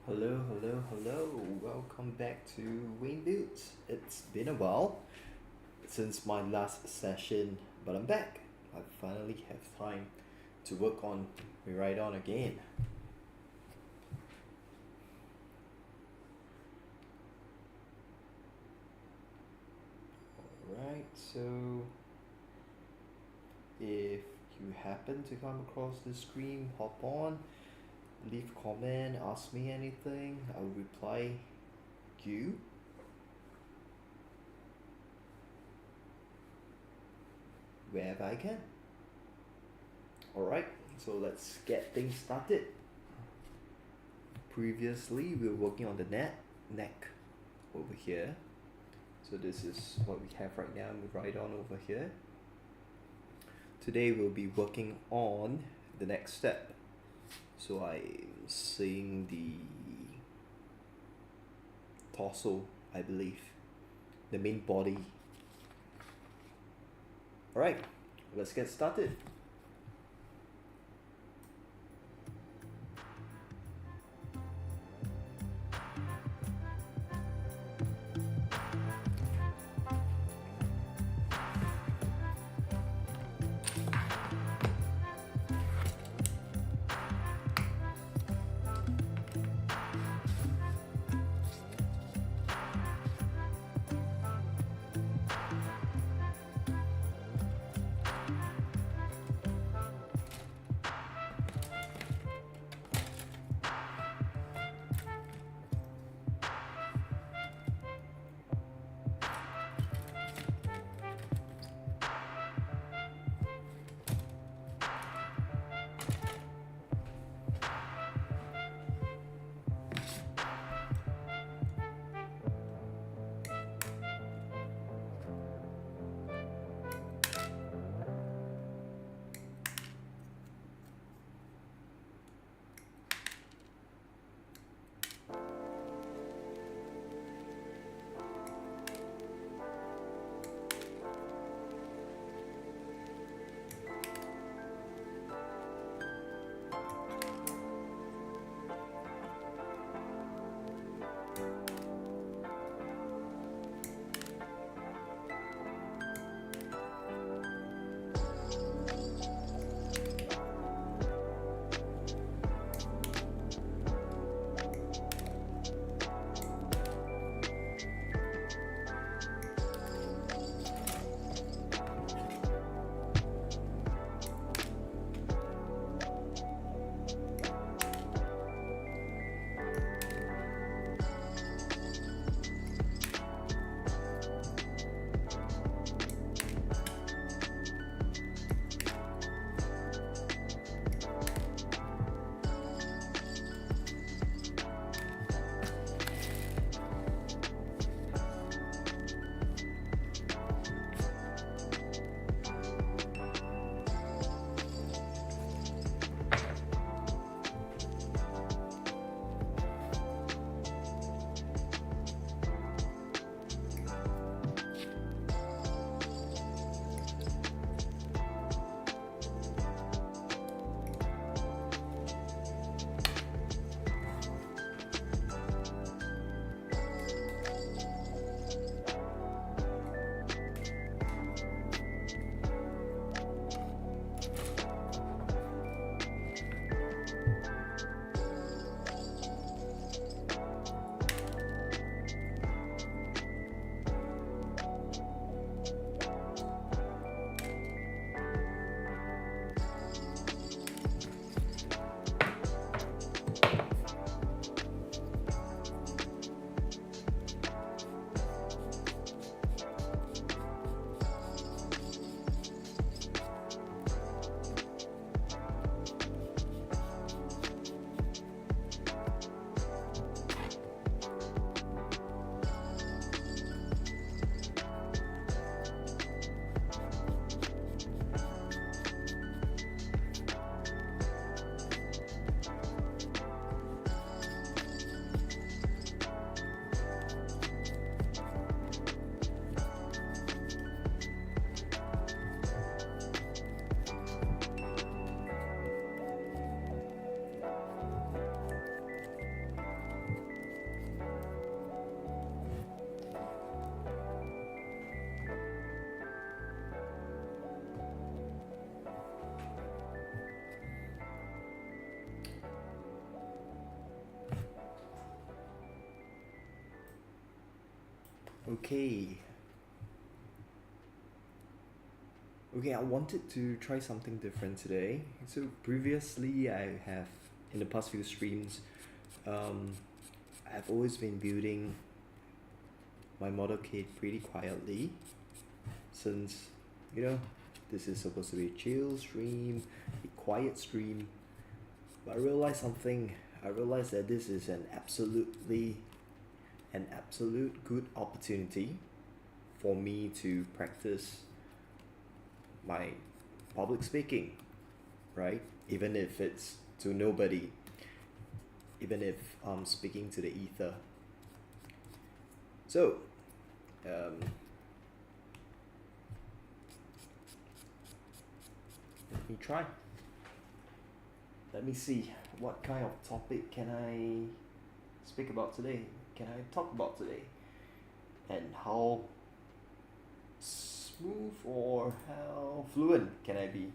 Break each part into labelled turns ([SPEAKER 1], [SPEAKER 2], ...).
[SPEAKER 1] Hello, hello, hello. Welcome back to Wayne Builds. It's been a while since my last session, but I'm back. I finally have time to work on Miraidon again. Alright, so if you happen to come across the screen, hop on, leave comment, ask me anything, I'll reply you wherever I can. Alright, so let's get things started. Previously, we were working on the neck over here. So this is what we have right now, Miraidon over here. Today we'll be working on the next step. So I'm seeing the torso, I believe, the main body. Alright, let's get started. Okay. Okay, I wanted to try something different today. So previously, I have in the past few streams, um, I've always been building my motorcade pretty quietly, since you know this is supposed to be a chill stream, a quiet stream. But I realized something. I realized that this is an absolute good opportunity for me to practice my public speaking, right? Even if it's to nobody, even if I'm speaking to the ether. So, let me try. Let me see what kind of topic can I speak about today? Can I talk about today? And how smooth or how fluent can I be?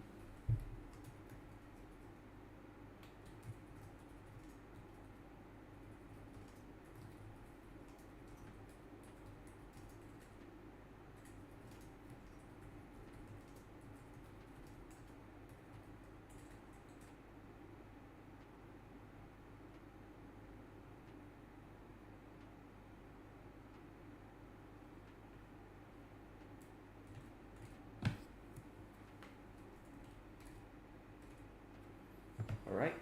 [SPEAKER 1] Alright,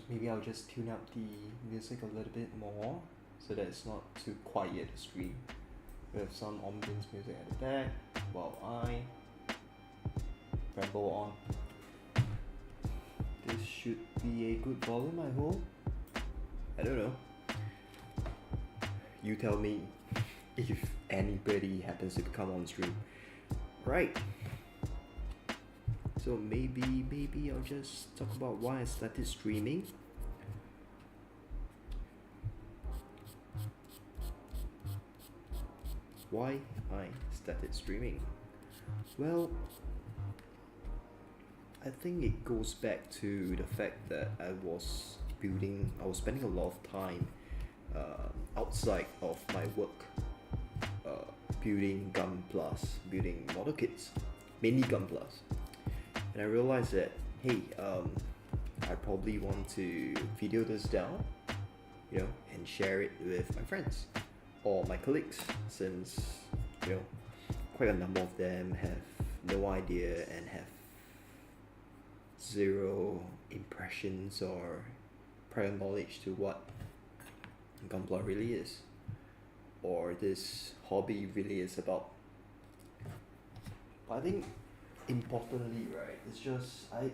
[SPEAKER 1] maybe I'll just tune up the music a little bit more so that it's not too quiet a stream. We have some ambience music at the back while I ramble on. This should be a good volume, I hope. I don't know. You tell me if anybody happens to come on stream. Right. So maybe I'll just talk about why I started streaming. Why I started streaming? Well, I think it goes back to the fact that I was spending a lot of time outside of my work, building building model kits, mainly Gunplas. And I realized that, hey, I probably want to video this down, and share it with my friends or my colleagues, since, quite a number of them have no idea and have zero impressions or prior knowledge to what Gunpla really is, or this hobby really is about. But I think importantly, right, it's just I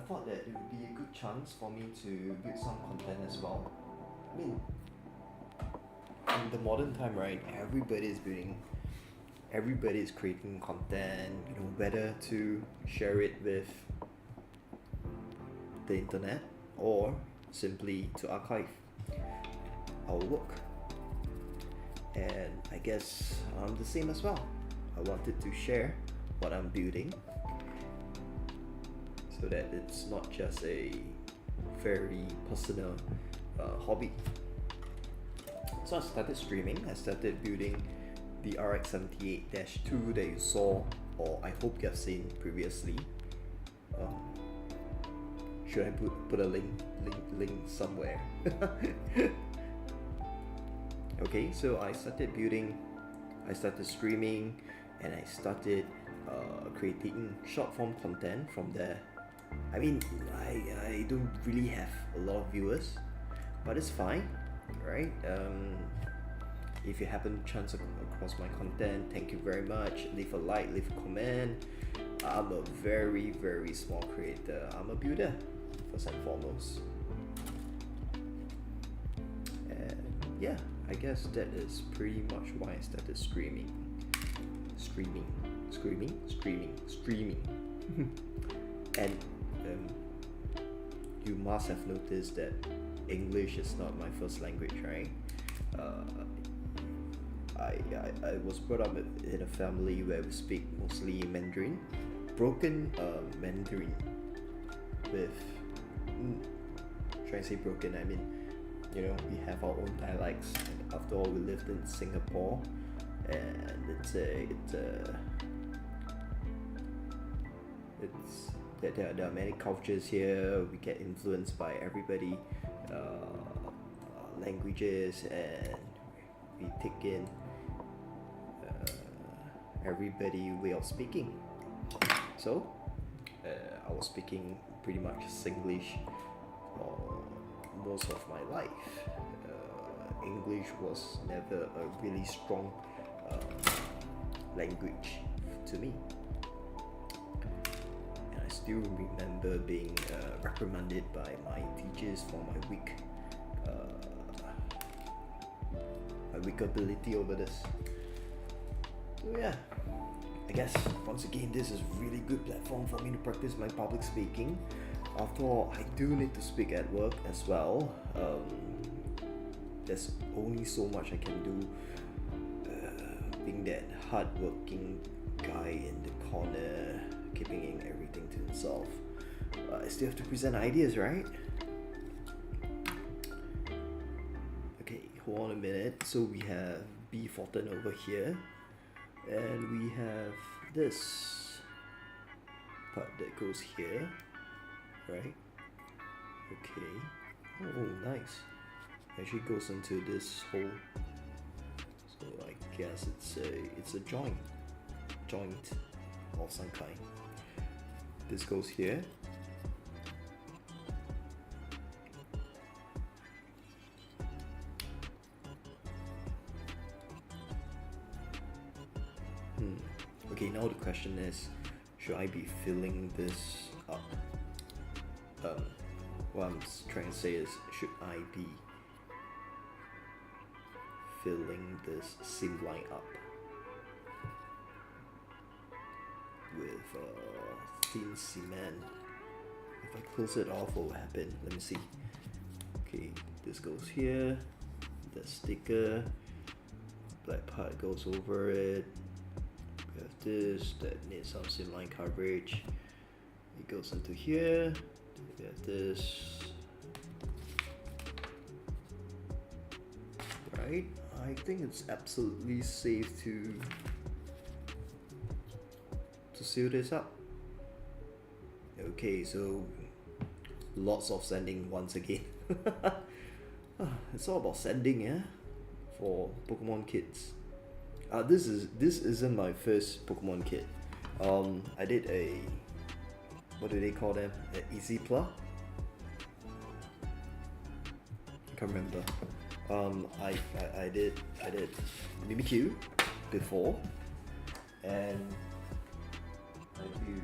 [SPEAKER 1] thought that it would be a good chance for me to build some content as well. I mean, in the modern time, right, everybody is creating content, whether to share it with the internet or simply to archive our work. And I guess I'm the same as well. I wanted to share what I'm building so that it's not just a very personal hobby. So I started streaming. I started building the RX-78-2 that you saw, or I hope you have seen previously. Should I put a link somewhere? Okay, so I started streaming, and I started creating short form content from there. I mean, I don't really have a lot of viewers, but it's fine, right? If you happen to chance across my content, thank you very much. Leave a like, leave a comment. I'm a very, very small creator. I'm a builder, first and foremost. And yeah, I guess that is pretty much why I started streaming. And you must have noticed that English is not my first language, right? I was brought up in a family where we speak mostly Mandarin, broken Mandarin with, should I say broken, I mean, we have our own dialects. After all, we lived in Singapore, and there are many cultures here. We get influenced by everybody, languages, and we take in everybody way of speaking. So I was speaking pretty much Singlish for most of my life. English was never a really strong language to me. And I still remember being reprimanded by my teachers for my weak ability over this. So yeah, I guess once again this is a really good platform for me to practice my public speaking. After all, I do need to speak at work as well. There's only so much I can do being that hardworking guy in the corner, keeping in everything to himself. I still have to present ideas, right? Okay, hold on a minute. So we have B Fortin over here, and we have this part that goes here, right? Okay. Oh, nice. Actually goes into this hole. So I guess it's a joint of some kind. This goes here. Okay, now the question is, should I be filling this up? What I'm trying to say is, should I be filling this seam line up with thin cement? If I close it off, what will happen? Let me see. Okay, this goes here, the sticker, black part goes over it. We have this that needs some seam line coverage. It goes into here. We have this. Right? I think it's absolutely safe to seal this up. Okay, so lots of sanding once again. It's all about sanding, yeah, for Pokemon kits. This isn't my first Pokemon kit. I did a, what do they call them? An Easy Pla? I can't remember. I did Mimikyu before, and I did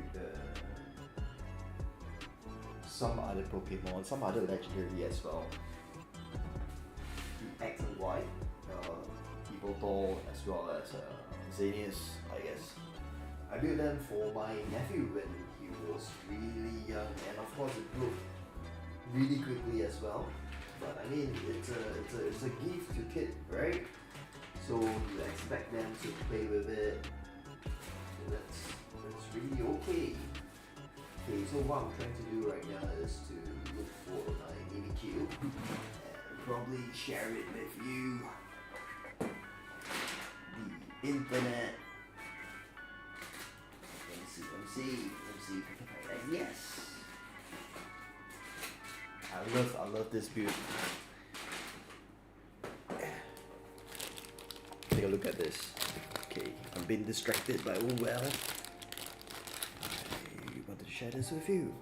[SPEAKER 1] some other Pokemon, some other legendary as well. The X and Y, Evoltor, as well as Xenius, I guess. I built them for my nephew when he was really young, and of course it grew really quickly as well. But I mean, it's a gift to kid, right? So you expect them to play with it. So that's really okay. Okay, so what I'm trying to do right now is to look for my Mimikyu and probably share it with you, the internet. Let me see if I can find that. Yes. I love this build. Take a look at this. Okay, I'm being distracted by well. I wanted to share this with you.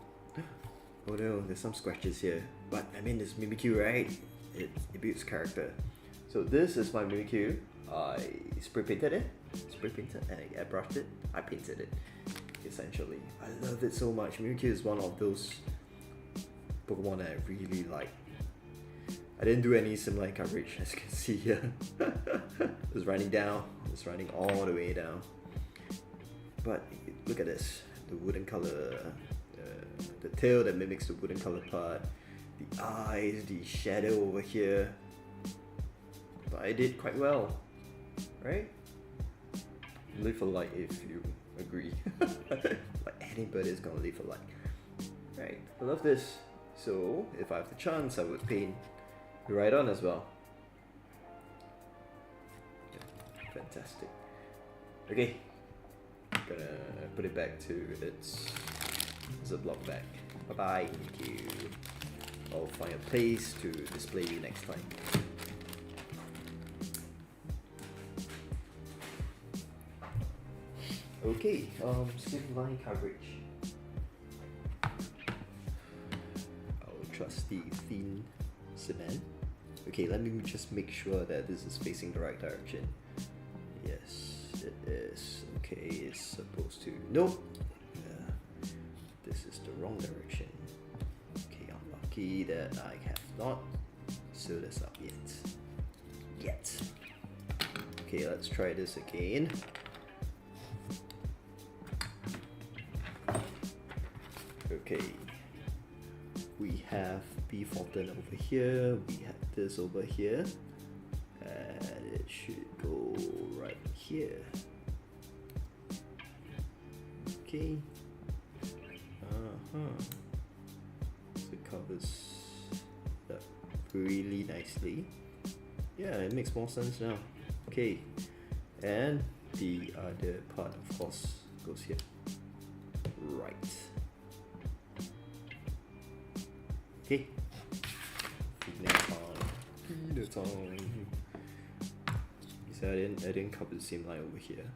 [SPEAKER 1] Oh no, there's some scratches here. But I mean, it's Mimikyu, right? It builds character. So this is my Mimikyu. I spray painted it. And I brushed it. I painted it. Essentially, I love it so much. Mimikyu is one of those Pokemon that I really like. I didn't do any similar coverage, as you can see here. It's running down. It's running all the way down. But look at this. The wooden color, the tail that mimics the wooden color part, the eyes, the shadow over here. But I did quite well, right? Live a like if you agree. Like anybody's gonna live a like. Right, I love this. So if I have the chance, I would paint Miraidon as well. fantastic. Okay, gonna put it back to its Ziploc bag. Bye bye, thank you. I'll find a place to display you next time. Okay, sim line coverage. Our trusty thin cement. Okay, let me just make sure that this is facing the right direction. Yes, it is. Okay, it's supposed to. Nope. This is the wrong direction. Okay, I'm lucky that I have not sealed this up yet. Okay, let's try this again. Okay, we have B Fulton over here, we have this over here, and it should go right here. Okay, so it covers that really nicely. Yeah, it makes more sense now. Okay, and the other part of course goes here. Right. Okay. Peanut time. So I didn't cover the same line over here.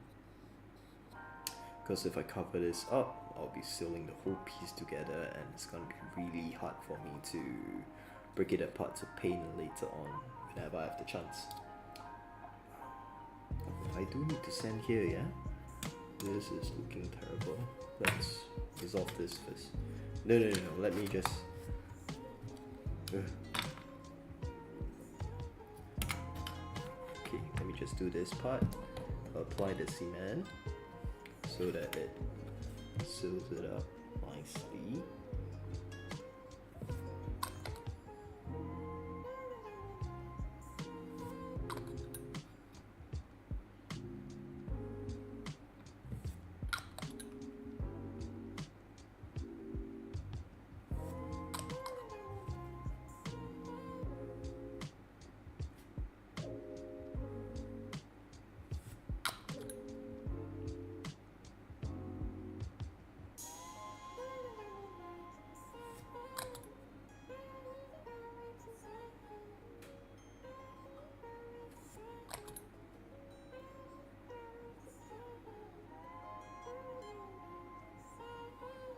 [SPEAKER 1] Because if I cover this up, I'll be sealing the whole piece together and it's gonna be really hard for me to break it apart to paint later on whenever I have the chance. I do need to sand here, yeah? This is looking terrible. Let's resolve this first. No, let me just... Okay, let me just do this part. Apply the cement so that it seals it up nicely.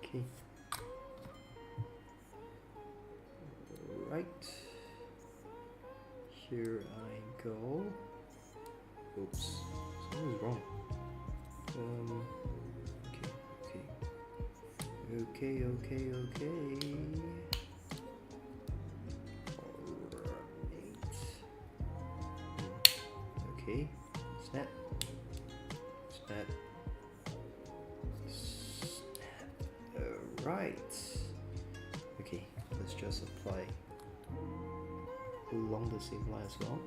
[SPEAKER 1] Okay. Right. Here I go. Oops. Something's wrong. Okay. Alright. Okay. Snap. Right. Okay, let's just apply along the same line as well.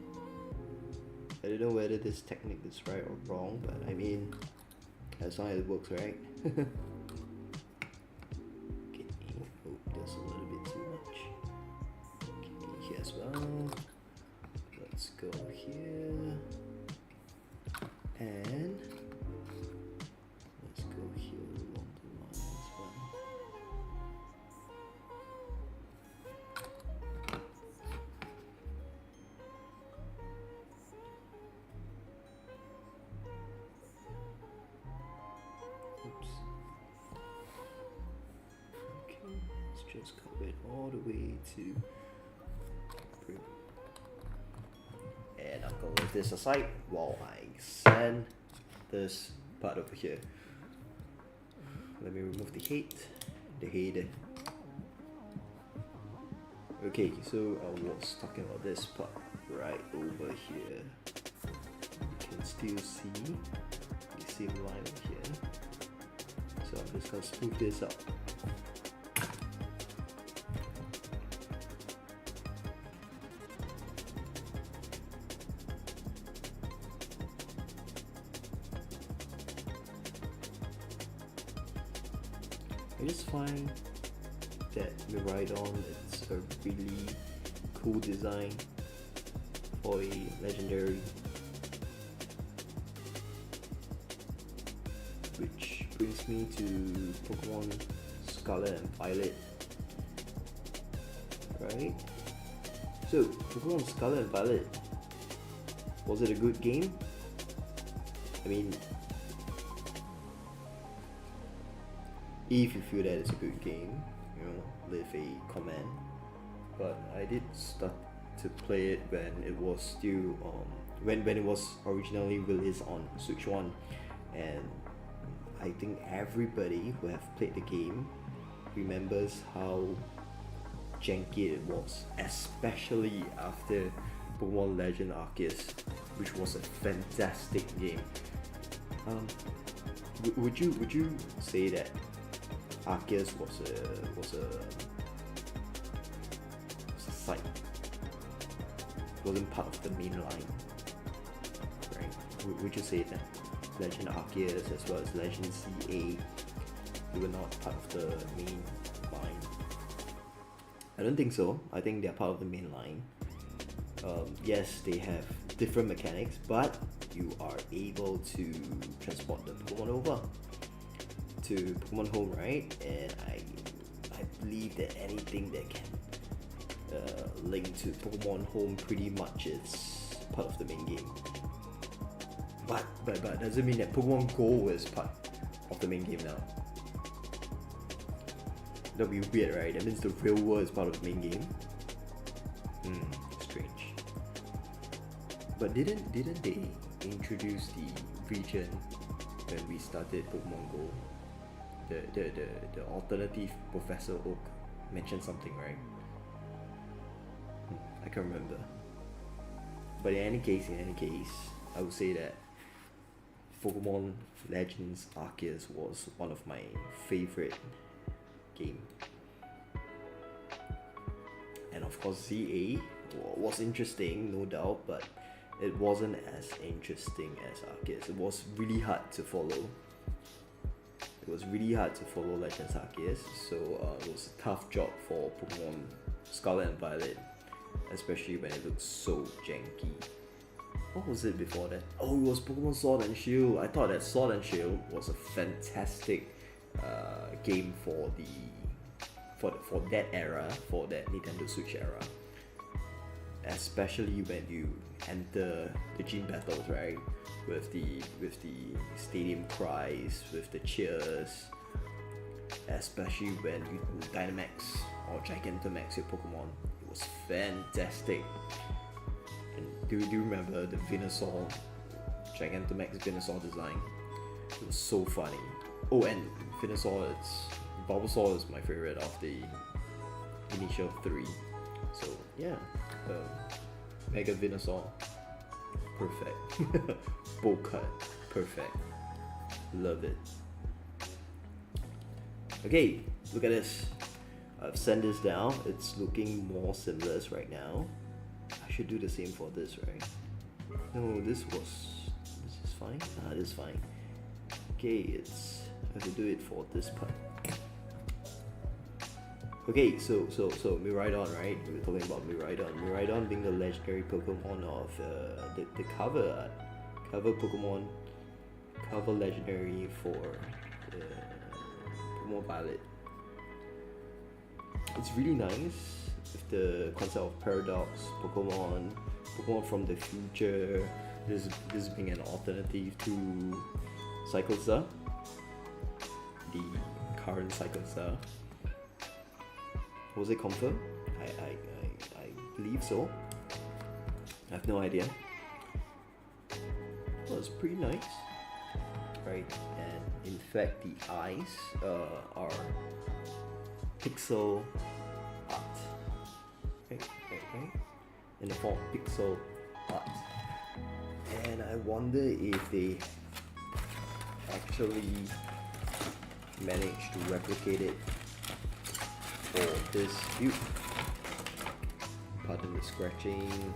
[SPEAKER 1] I don't know whether this technique is right or wrong, but I mean, as long as it works, right? Okay. Oh, there's a little bit too much. Okay, here as well. Let's go here. And let's go here along the line as well. Oops. Okay, let's just cover it all the way to. And I'll go with this aside while I sand this part over here. Let me remove the head. Okay, so I was talking about this part right over here. You can still see the same line over here. So I'm just gonna smooth this out. I just find that Miraidon is a really cool design for a legendary. which brings me to Pokemon Scarlet and Violet. Right? So, Pokemon Scarlet and Violet, was it a good game? I mean, if you feel that it's a good game, you know, leave a comment. But I did start to play it when it was still when it was originally released on Switch 1, and I think everybody who have played the game remembers how janky it was, especially after Pokemon Legend Arceus, which was a fantastic game. Would you say that Arceus was a side, wasn't part of the main line, right? Would you say that Legend Arceus as well as Legend CA, they were not part of the main line? I don't think so. I think they're part of the main line. Yes, they have different mechanics, but you are able to transport the Pokemon over to Pokemon Home, right? And I believe that anything that can link to Pokemon Home pretty much is part of the main game. But doesn't mean that Pokemon Go is part of the main game now. That'll be weird, right? That means the real world is part of the main game. Strange. But didn't they introduce the region when we started Pokemon Go? The alternative Professor Oak mentioned something, right? I can't remember. But in any case, I would say that Pokemon Legends Arceus was one of my favorite game. And of course ZA was interesting, no doubt, but it wasn't as interesting as Arceus. It was really hard to follow. Legends Arceus, so it was a tough job for Pokemon Scarlet and Violet, especially when it looked so janky. What was it before that? Oh, it was Pokemon Sword and Shield. I thought that Sword and Shield was a fantastic game for that era, for that Nintendo Switch era. Especially when you enter the gym battles, right? With the stadium cries, with the cheers. Especially when you Dynamax or Gigantamax your Pokemon. It was fantastic. And do you remember the Venusaur, Gigantamax Venusaur design? It was so funny. Oh, and Venusaur, Bulbasaur is my favorite of the initial three. So yeah, Mega Venusaur, perfect. Bowl cut, perfect. Love it. Okay, look at this. I've sent this down. It's looking more seamless right now. I should do the same for this, right? No, this is fine. This is fine. Okay, I have to do it for this part. Okay, so Miraidon, right? We were talking about Miraidon. Miraidon being the legendary Pokemon of the cover art. Cover Pokemon, cover legendary for Pokemon Violet. It's really nice with the concept of Paradox, Pokemon from the future. This being an alternative to Cyclezar, the current Cyclezar. Was it confirmed? I believe so. I have no idea. Well, it's pretty nice, right? And in fact, the eyes are pixel art, right? In the form of pixel art. And I wonder if they actually managed to replicate it for this view. Pardon the scratching.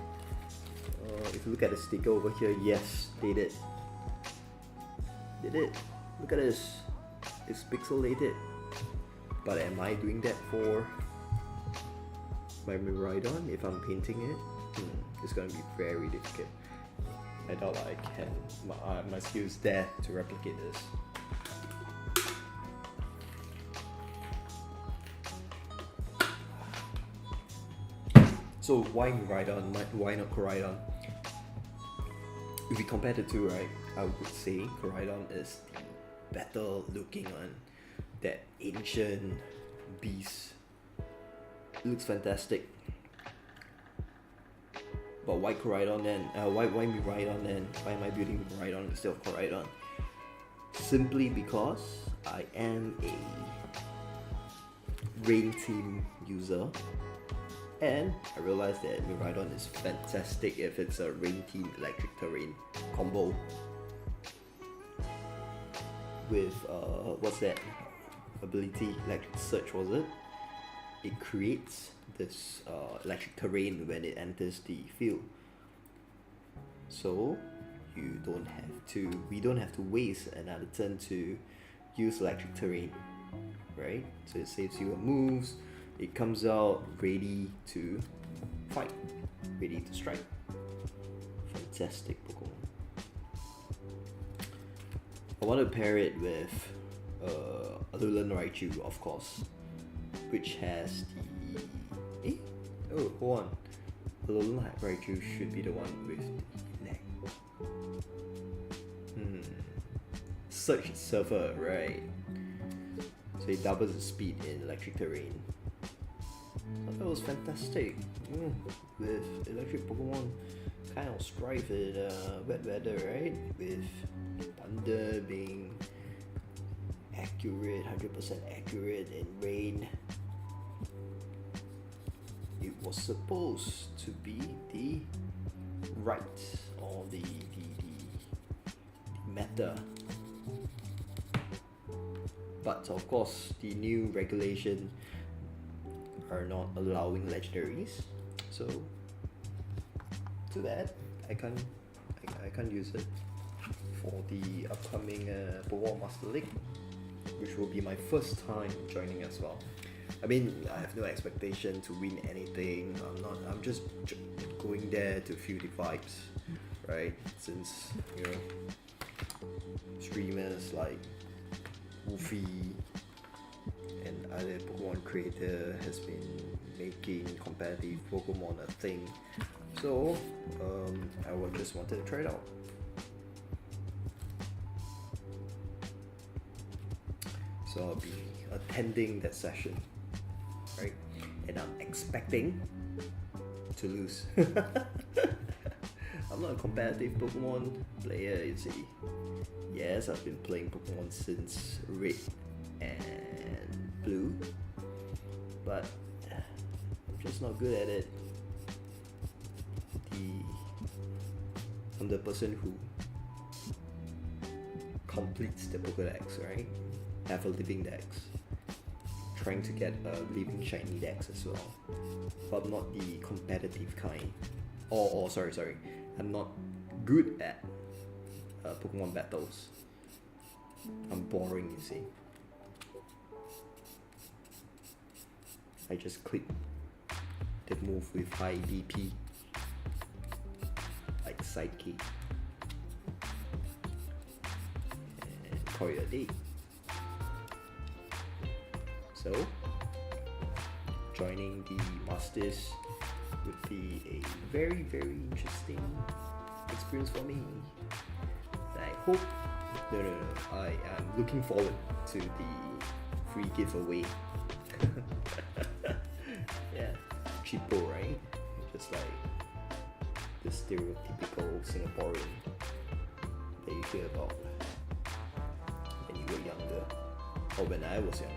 [SPEAKER 1] If you look at the sticker over here, yes, they did. They did. Look at this. It's pixelated. But am I doing that for my Miraidon if I'm painting it? It's gonna be very difficult. I doubt I can. My skills there to replicate this. So why Miraidon? Why not Koraidon? If we compare the two, right, I would say Koraidon is the better looking one. That ancient beast. It looks fantastic. But why Koraidon then? Why Miraidon then? Why am I building Miraidon instead of Koraidon? Simply because I am a rain team user, and I realized that Miraidon is fantastic if it's a rain team electric terrain combo with what's that ability, electric surge, was it? It creates this electric terrain when it enters the field, so we don't have to waste another turn to use electric terrain, right? So it saves you on moves. It comes out ready to fight, ready to strike. Fantastic Pokemon. I want to pair it with Alolan Raichu, of course, which has the hold on. Alolan Raichu should be the one with the neck. Surge Surfer, right? So it doubles the speed in electric terrain. So that was fantastic. With electric Pokemon kind of strive in wet weather, right? With Thunder being accurate, 100% accurate in rain. It was supposed to be the right, or the meta. But of course, the new regulation are not allowing legendaries, so too bad. I can't use it for the upcoming Pokémon Master League, which will be my first time joining as well. I mean, I have no expectation to win anything. I'm just going there to feel the vibes, right? Since streamers like Woofy and other Pokemon creator has been making competitive Pokemon a thing, so I just wanted to try it out. So I'll be attending that session, right? And I'm expecting to lose. I'm not a competitive Pokemon player, you see. Yes, I've been playing Pokemon since Red and Blue, but I'm just not good at it. I'm the person who completes the Pokédex, right? Have a living dex, trying to get a living shiny dex as well, but I'm not the competitive kind. Sorry, I'm not good at Pokemon battles. I'm boring, you see. I just click the move with high DP, like Sidekick, and call it a day. So, joining the Masters would be a very, very interesting experience for me. And I hope, I am looking forward to the free giveaway. Yeah, cheapo, right? Just like the stereotypical Singaporean that you hear about when you were younger, or when I was younger.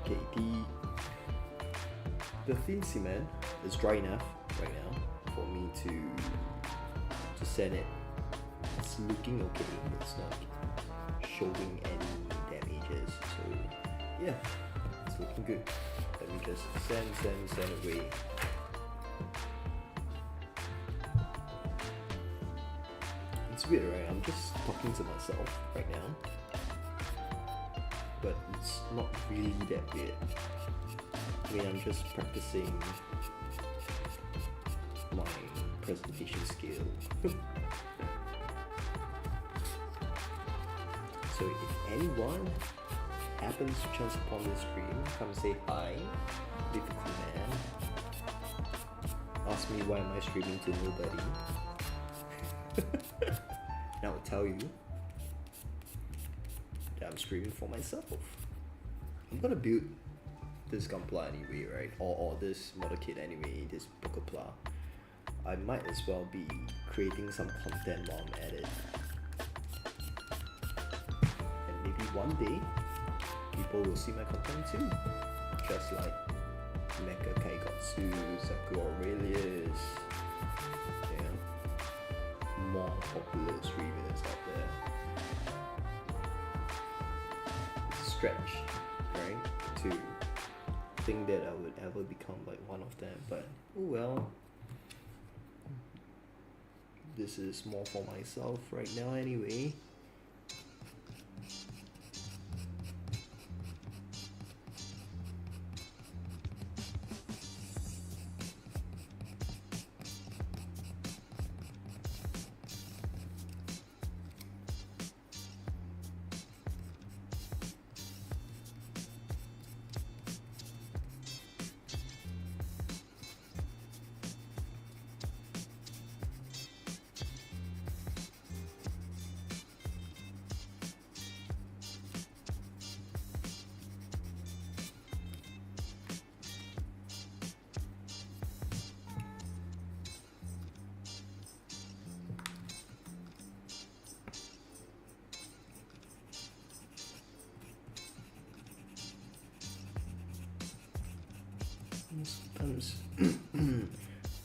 [SPEAKER 1] Okay, the thin cement is dry enough right now for me to send it. It's looking okay. It's not showing any damages. So yeah, it's looking good. Let me just send away. It's weird, right? I'm just talking to myself right now, but it's not really that weird. I mean, I'm just practicing my presentation skill. So if anyone happens to chance upon this stream, come say hi, leave a comment, ask me why am I streaming to nobody. And I will tell you that I'm streaming for myself. I'm gonna build this Gunpla anyway, right? Or this model kit anyway, this Poképla. I might as well be creating some content while I'm at it. And maybe one day, people will see my content too. Just like Mecha Kaikotsu, Sakura Aurelius, more popular streamers out there. Stretch, right? To think that I would ever become like one of them, but oh well. This is more for myself right now anyway.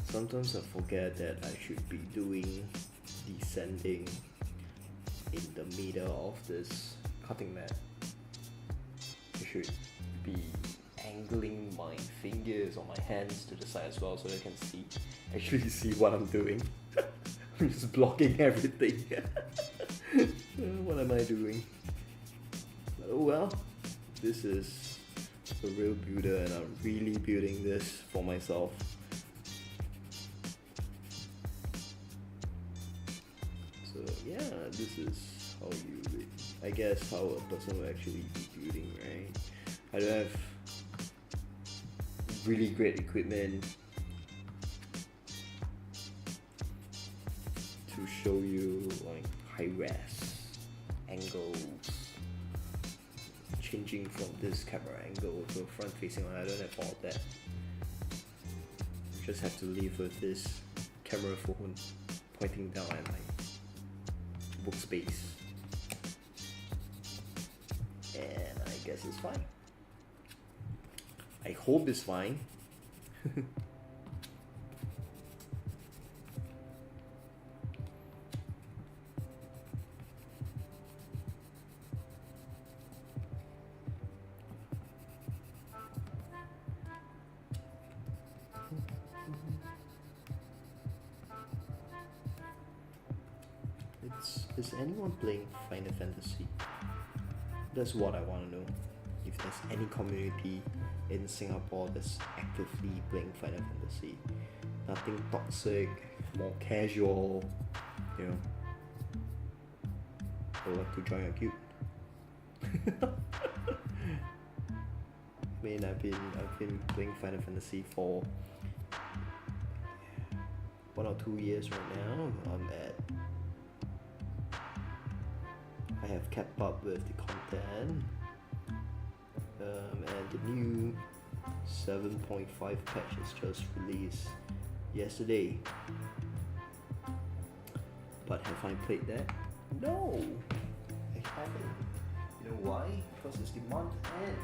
[SPEAKER 1] Sometimes I forget that I should be doing descending in the middle of this cutting mat. I should be angling my fingers or my hands to the side as well so I can actually see what I'm doing. I'm just blocking everything. What am I doing? But oh well, this is a real builder and I'm really building this for myself. So yeah, this is how I guess how a person will actually be building, right? I don't have really great equipment to show you like high res angles, changing from this camera angle to a front facing one. I don't have all that. Just have to live with this camera phone pointing down at my workspace. And I guess it's fine. I hope it's fine. Is anyone playing Final Fantasy? That's what I want to know. If there's any community in Singapore that's actively playing Final Fantasy. Nothing toxic, more casual, you know. I would like to join a guild. I mean, I've been playing Final Fantasy for 1 or 2 years right now. I have kept up with the content, and the new 7.5 patch is just released yesterday. But have I played that? No, I haven't. You know why? Because it's the month end,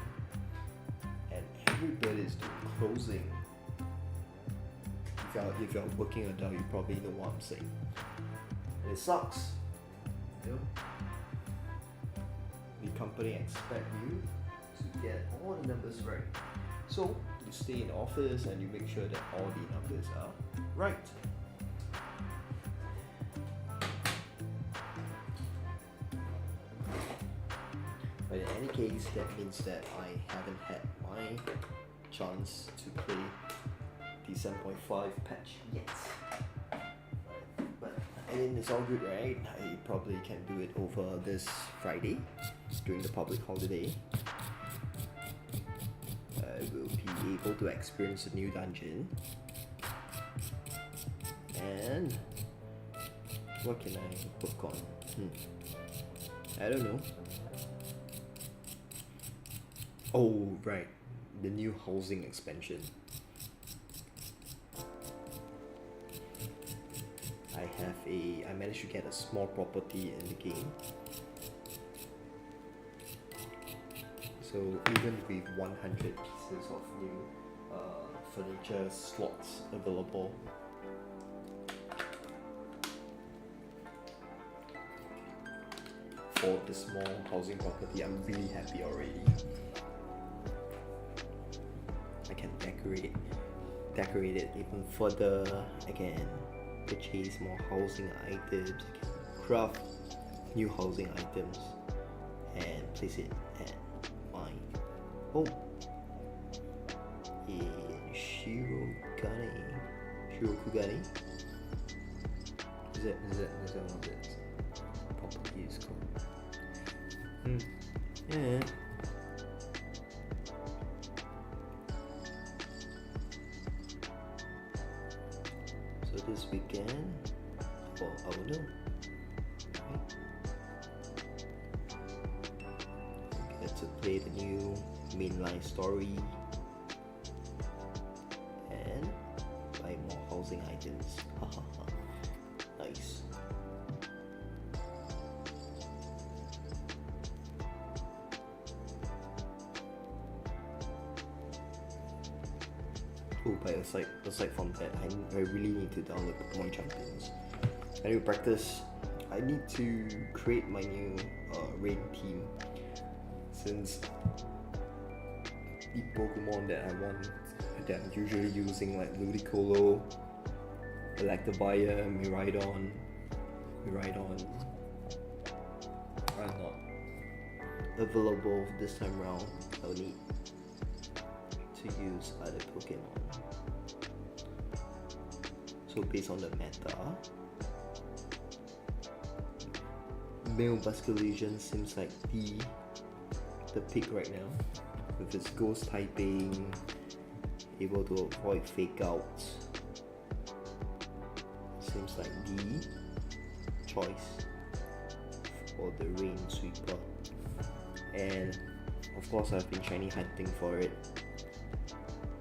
[SPEAKER 1] and everybody is doing closing. If you're a working adult, you probably know what I'm saying. And it sucks. You know? The company expect you to get all the numbers right. So you stay in office and you make sure that all the numbers are right. But in any case, that means that I haven't had my chance to play the 7.5 patch yet. But I mean, it's all good, right? I probably can do it over this Friday during the public holiday. be able to experience a new dungeon. And what can I work on? I don't know. Oh, right, the new housing expansion. I managed to get a small property in the game. So even with 100 pieces of new furniture slots available, for the small housing property, I'm really happy already. I can decorate it even further. I can purchase more housing items. I can craft new housing items and place it at my home in Shirokugane. Is that what that property is called? Yeah. So this weekend, I will know. Right? I get to play the new mainline story and buy more housing items. Nice. Oh, but aside from that, I really need to download Pokémon Champions. I need to practice. I need to create my new raid team, since the Pokemon that I'm usually using, like Ludicolo, Electabuzz, Miraidon are not available this time around. I'll need to use other Pokemon. So based on the meta, male Basculegion seems like the pick right now, with its ghost typing, able to avoid fake outs. Seems like the choice for the Rain Sweeper. And of course I've been shiny hunting for it,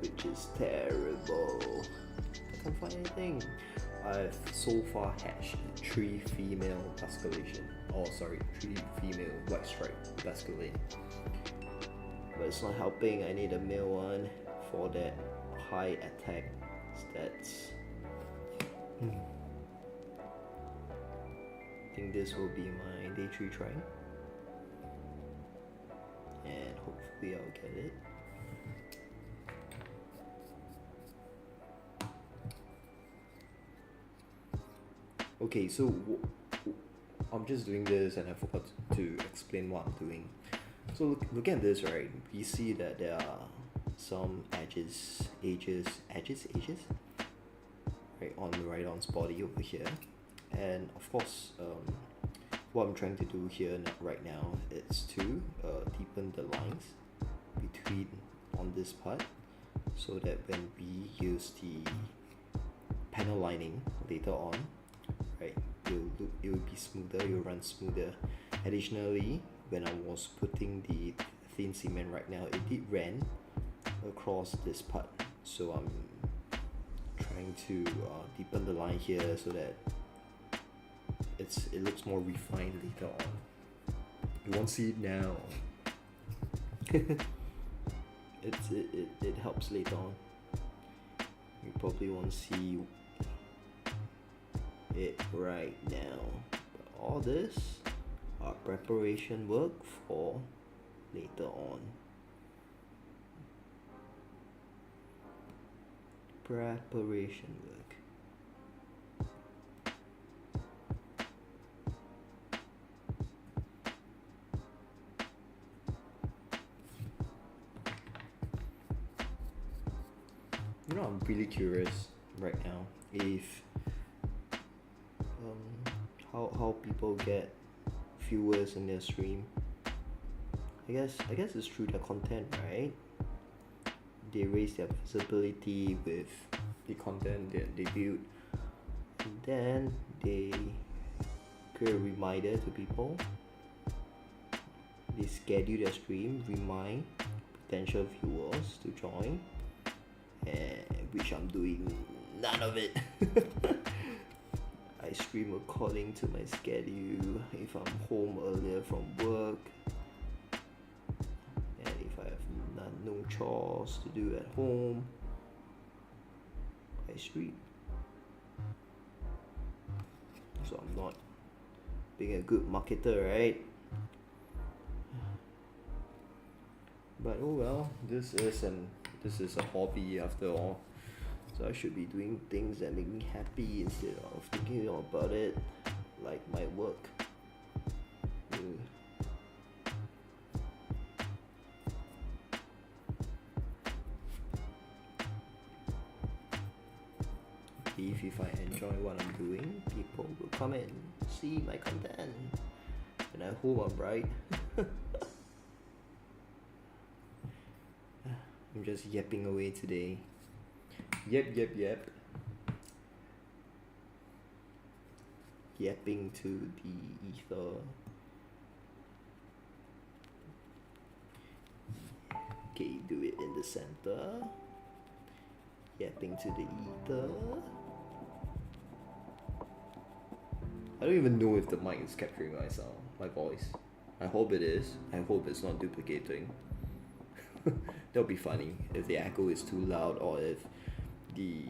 [SPEAKER 1] which is terrible. I can't find anything. I've so far hatched 3 female Basculegion. 3 female White Stripe Basculate. But it's not helping. I need a male one for that high attack stats. I think this will be my day 3 try. And hopefully I'll get it. Okay, so I'm just doing this and I forgot to explain what I'm doing. So look at this, right? We see that there are some edges, right, on Miraidon's body over here. And of course, what I'm trying to do here right now is to deepen the lines between on this part, so that when we use the panel lining later on, right, it will be smoother, it will run smoother. Additionally, when I was putting the thin cement right now, it did ran across this part, so I'm trying to deepen the line here so that it looks more refined later on. You won't see it now. It helps later on. You probably won't see it right now. But all this are preparation work for later on. Preparation work. You know, I'm really curious right now if how people get viewers in their stream. I guess it's through their content, right? they raise their visibility with the content that they build, and then they create a reminder to people. They schedule their stream, remind potential viewers to join, which I'm doing none of it. I stream according to my schedule. If I'm home earlier from work, and if I have no chores to do at home, I stream. So I'm not being a good marketer, right? But oh well, this is a hobby after all. So I should be doing things that make me happy instead of thinking about it like my work. If I enjoy what I'm doing, people will come and see my content, and I hope I'm right. I'm just yapping away today. Yep. Yapping to the ether. Okay, do it in the center. Yapping to the ether. I don't even know if the mic is capturing my sound, my voice. I hope it is. I hope it's not duplicating. That'll be funny if the echo is too loud, or if the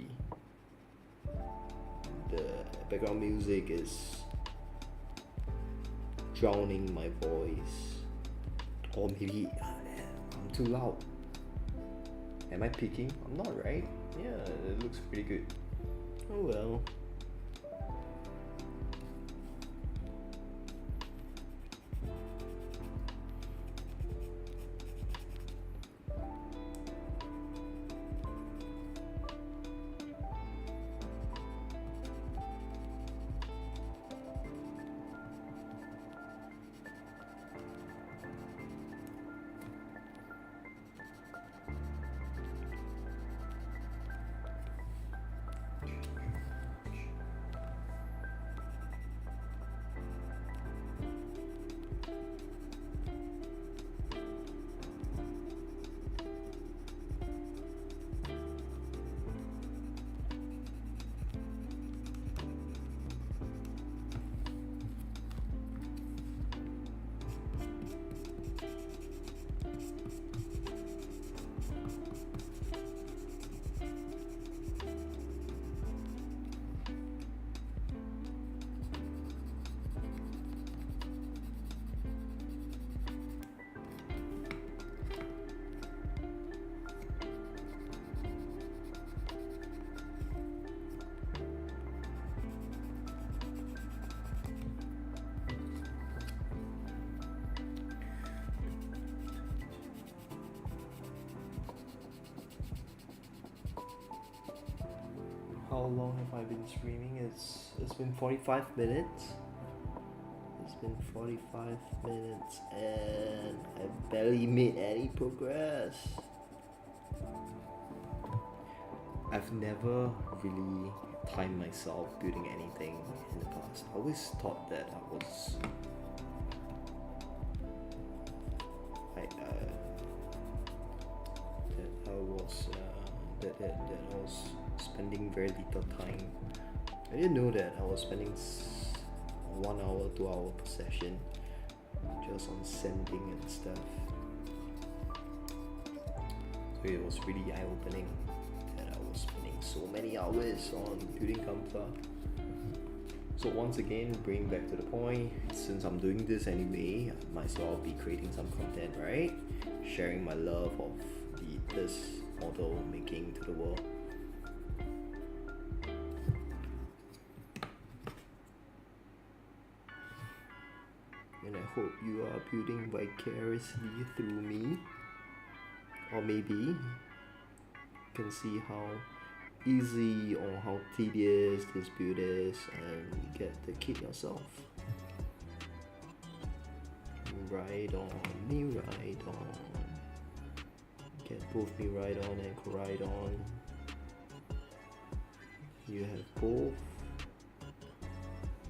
[SPEAKER 1] background music is drowning my voice, or maybe I'm too loud. Am I peaking? I'm not, right? Yeah, it looks pretty good. Oh well. How long have I been streaming? It's been 45 minutes. It's been 45 minutes and I barely made any progress. I've never really timed myself building anything in the past. I always thought that I was that I was spending very little time. I didn't know that I was spending 1 hour, 2 hour per session just on sending and stuff. So it was really eye-opening that I was spending so many hours on building Kamsa. So once again, bring back to the point, since I'm doing this anyway, I might as well be creating some content, right? Sharing my love of this model making to the world. And I hope you are building vicariously through me. Or maybe you can see how easy or how tedious this build is and you get the kit yourself. Miraidon. Get both Miraidon and Koraidon. You have both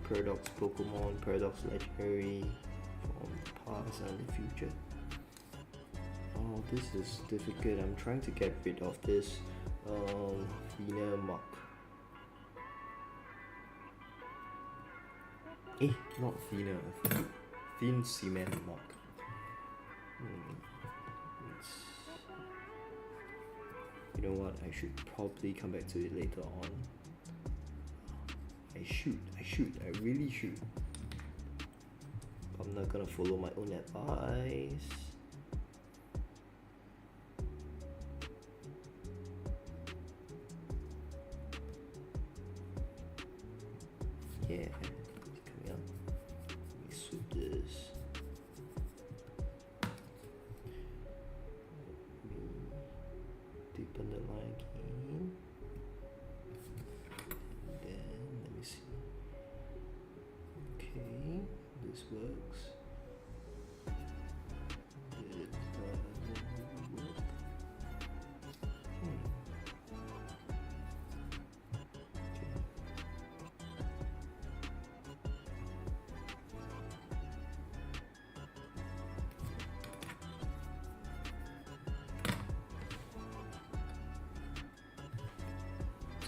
[SPEAKER 1] Paradox Pokemon, Paradox Legendary from the past and the future. Oh, this is difficult. I'm trying to get rid of this Fina Muck. Not Fina, Thin Cement Muck. You know what? I should probably come back to it later on. I really should. I'm not gonna follow my own advice. Yeah, it's coming up. Let me switch this. Let me deepen the line again. Then let me see. Okay, this works. It doesn't work.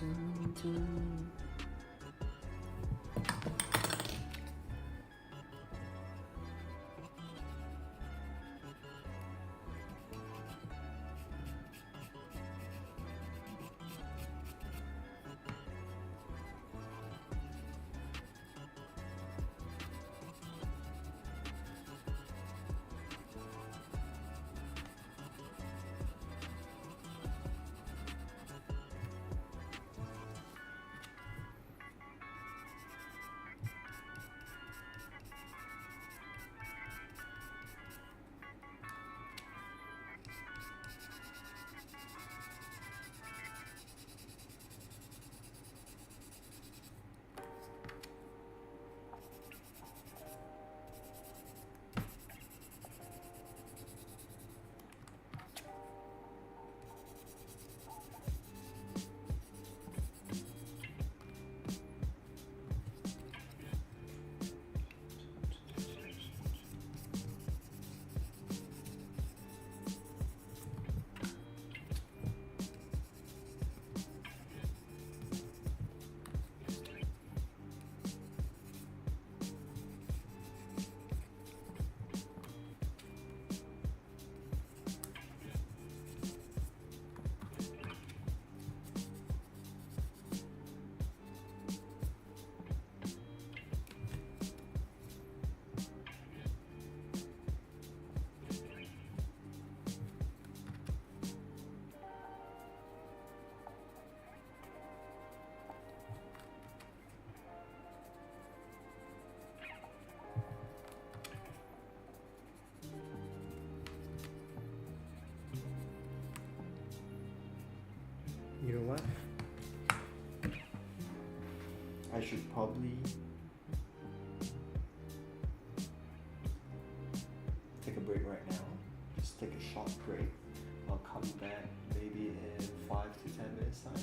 [SPEAKER 1] Dun, dun. You know what? I should probably take a break right now. Just take a short break. I'll come back maybe in 5 to 10 minutes time.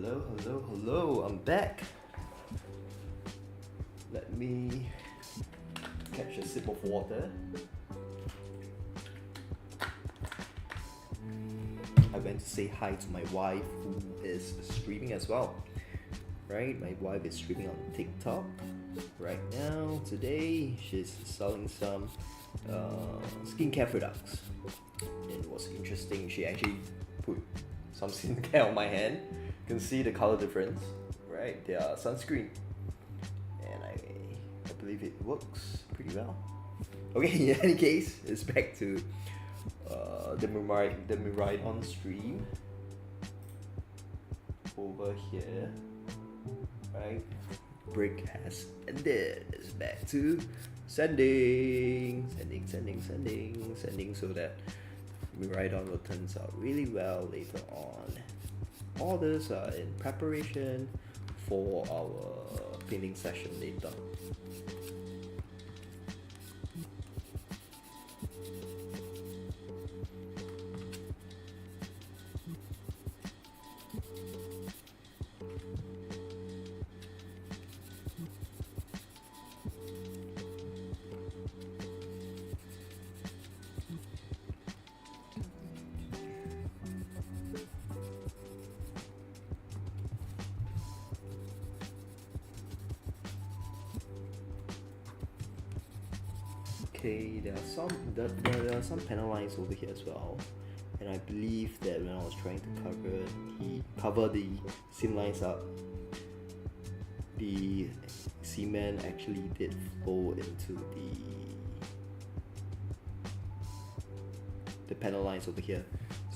[SPEAKER 1] Hello, I'm back. Let me catch a sip of water. I went to say hi to my wife who is streaming as well. Right, my wife is streaming on TikTok right now. Today, she's selling some skincare products. It was interesting. She actually put some skincare on my hand. You can see the color difference, right? They are sunscreen, and I believe it works pretty well. Okay, in any case, it's back to the Miraidon stream over here. Right, break has ended. It's back to sending so that Miraidon will turn out really well later on. Orders are in preparation for our painting session later. Okay, there are some panel lines over here as well, and I believe that when I was trying to cover the seam lines up, the cement actually did flow into the panel lines over here.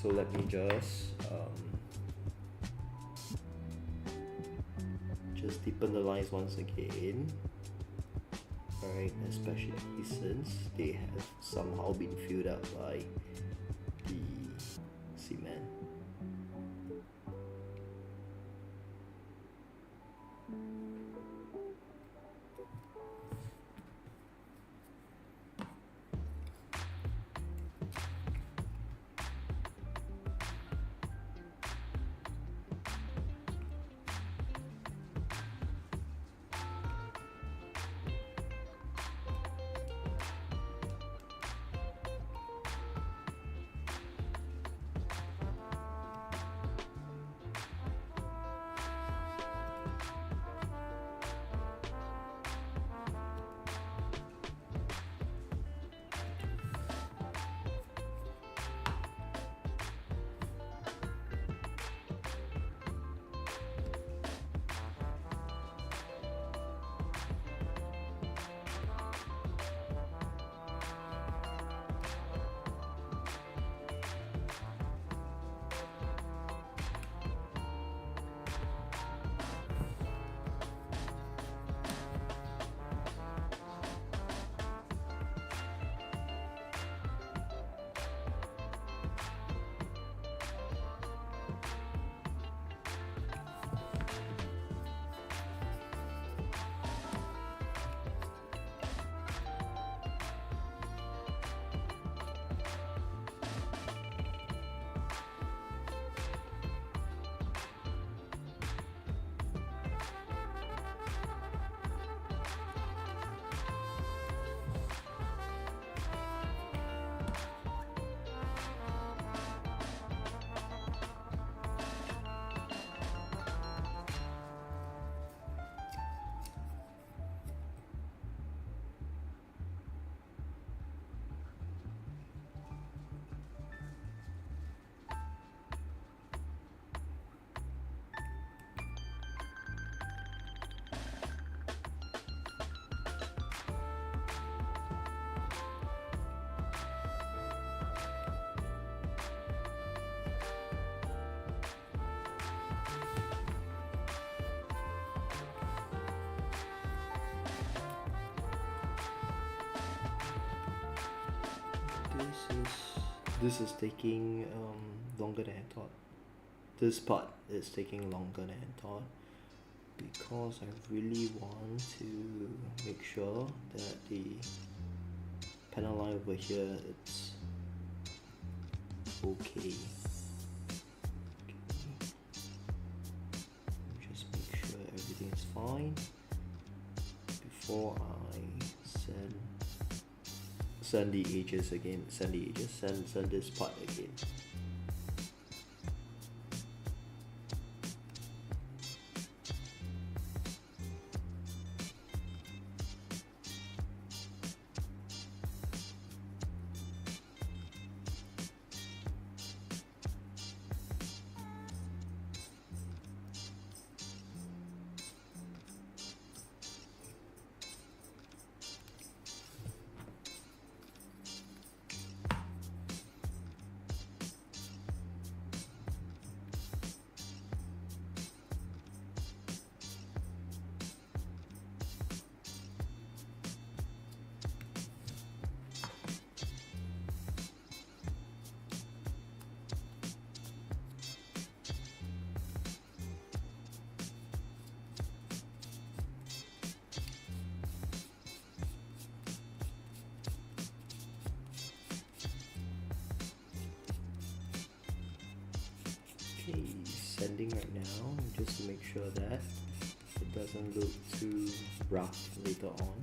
[SPEAKER 1] So let me just deepen the lines once again. Alright, especially since they have somehow been filled up by the cement. This is taking longer than I thought. This part is taking longer than I thought because I really want to make sure that the panel line over here it's okay. fine before I send the edges again. Send this part again. Okay, sending right now, just to make sure that it doesn't look too rough later on.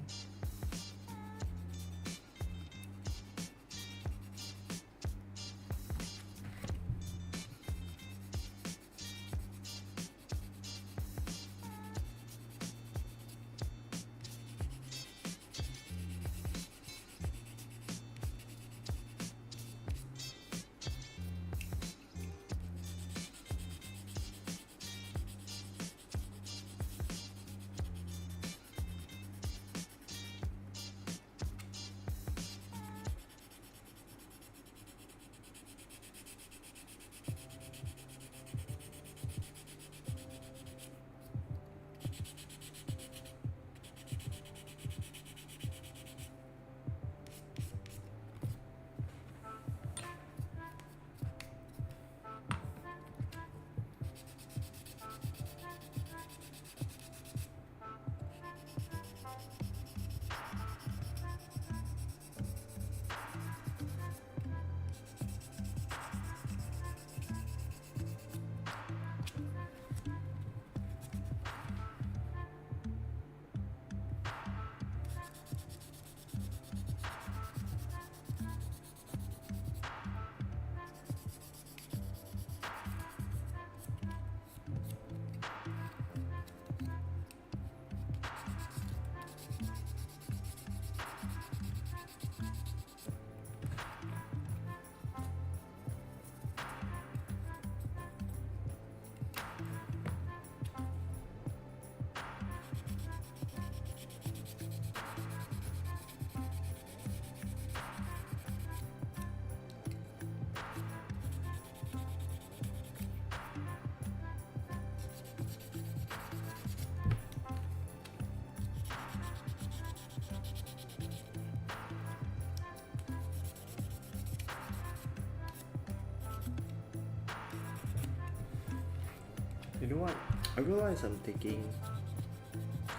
[SPEAKER 1] You know what? I realize I'm taking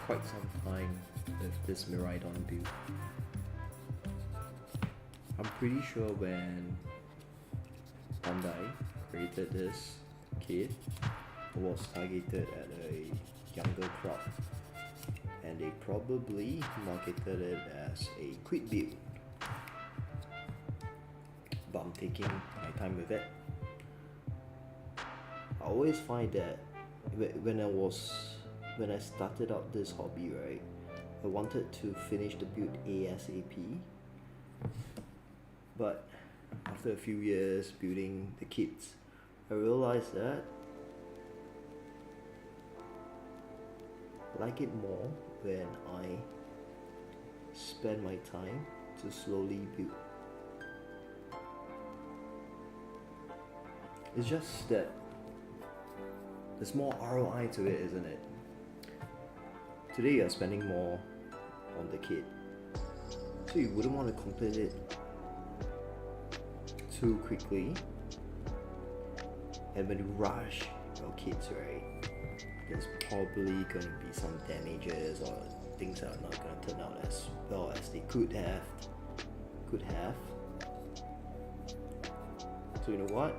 [SPEAKER 1] quite some time with this Miraidon build. I'm pretty sure when Bandai created this kit, it was targeted at a younger crowd, and they probably marketed it as a quick build. But I'm taking my time with it. I always find that when I started out this hobby, right, I wanted to finish the build ASAP, but after a few years building the kits, I realized that I like it more when I spend my time to slowly build. It's just that there's more ROI to it, isn't it? Today you're spending more on the kit, so you wouldn't want to complete it too quickly. And when you rush your kits, right, there's probably going to be some damages or things that are not going to turn out as well as they could have. So you know what?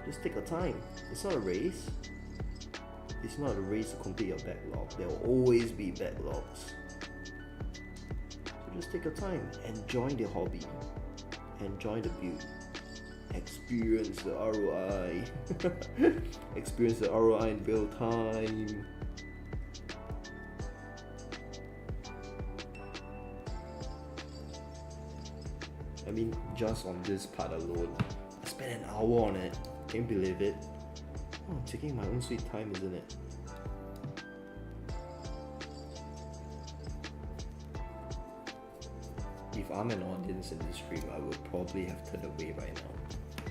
[SPEAKER 1] Just take your time. It's not a race. It's not a race to complete your backlog. There will always be backlogs. So just take your time, enjoy the hobby, enjoy the build, experience the ROI, experience the ROI in real time. I mean, just on this part alone, I spent an hour on it. Can you believe it? Oh, I'm taking my own sweet time, isn't it? If I'm an audience in this stream, I would probably have turned away by now.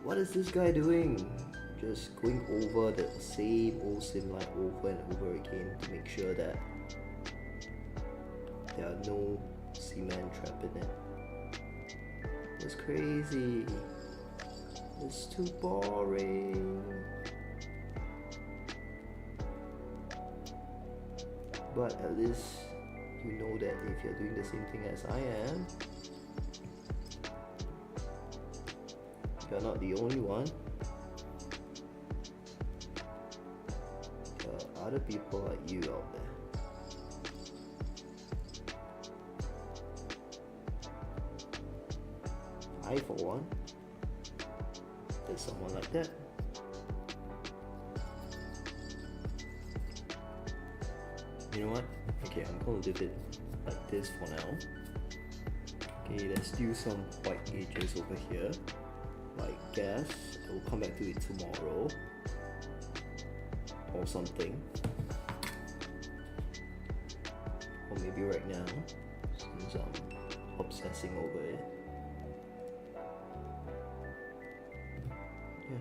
[SPEAKER 1] What is this guy doing? Just going over the same old sim line over and over again to make sure that there are no cement trap in it. It's crazy. It's too boring. But at least you know that if you're doing the same thing as I am, you're not the only one. There are other people like you out there. I, for one, there's someone like that. You know what? Okay, I'm gonna leave it like this for now. Okay, let's do some white edges over here. I guess I will come back to it tomorrow or something, or maybe right now since I'm obsessing over it. Yeah.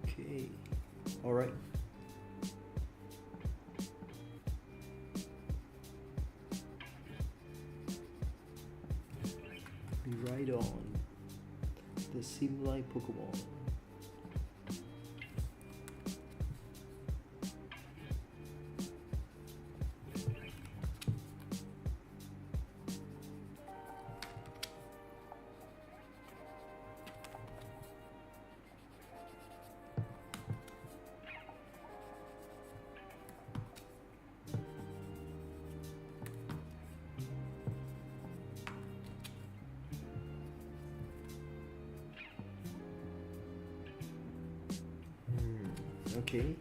[SPEAKER 1] Okay, all right. Miraidon, the sim-like Pokemon. Okay.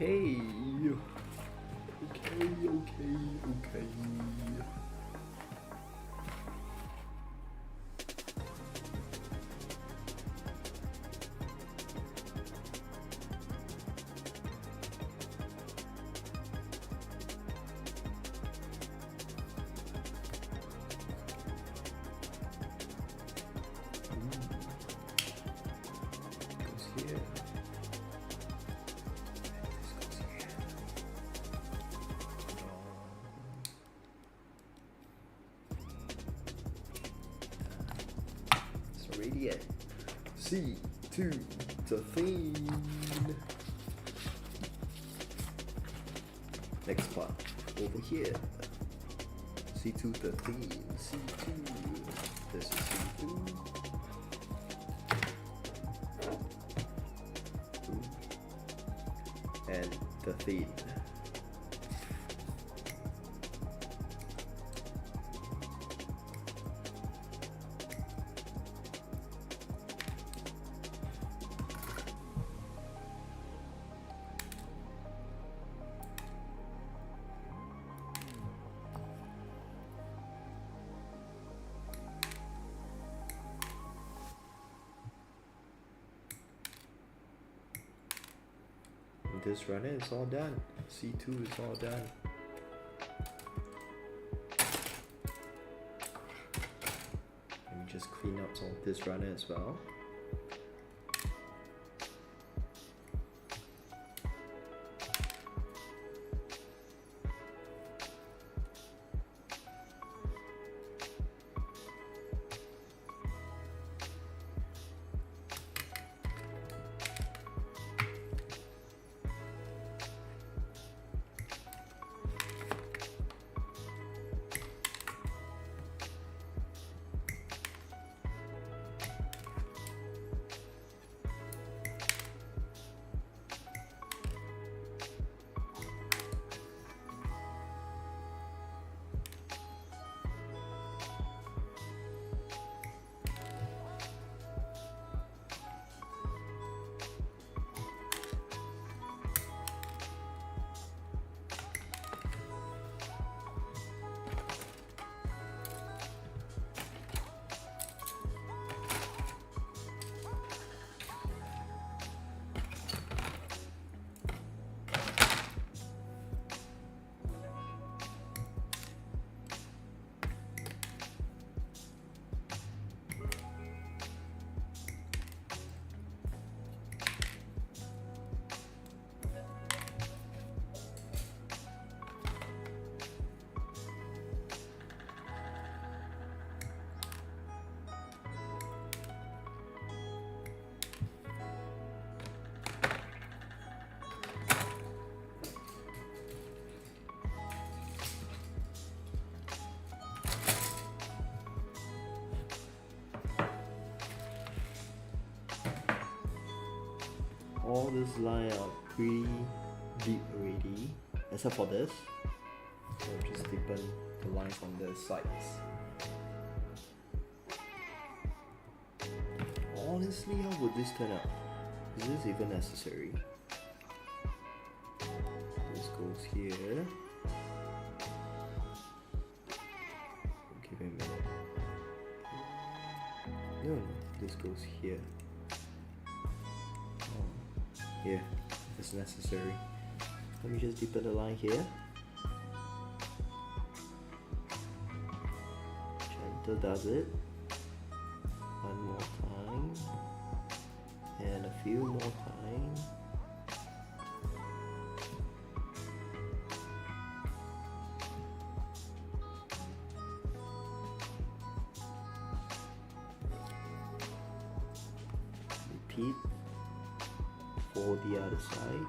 [SPEAKER 1] Okay. Okay. Goes here. This goes here. It's already at C2 to theme. Next part over here. C2 13. C2. This is C2. And 13. This runner is all done. C2 is all done. Let me just clean up some of this runner as well. All this line are pretty deep already, except for this. So just deepen the lines on the sides. Honestly, how would this turn out? Is this even necessary? This goes here. Give me a minute. No, this goes here. Yeah, it's necessary. Let me just deepen the line here. Gentle does it. One more time. And a few more times. Repeat for the other side.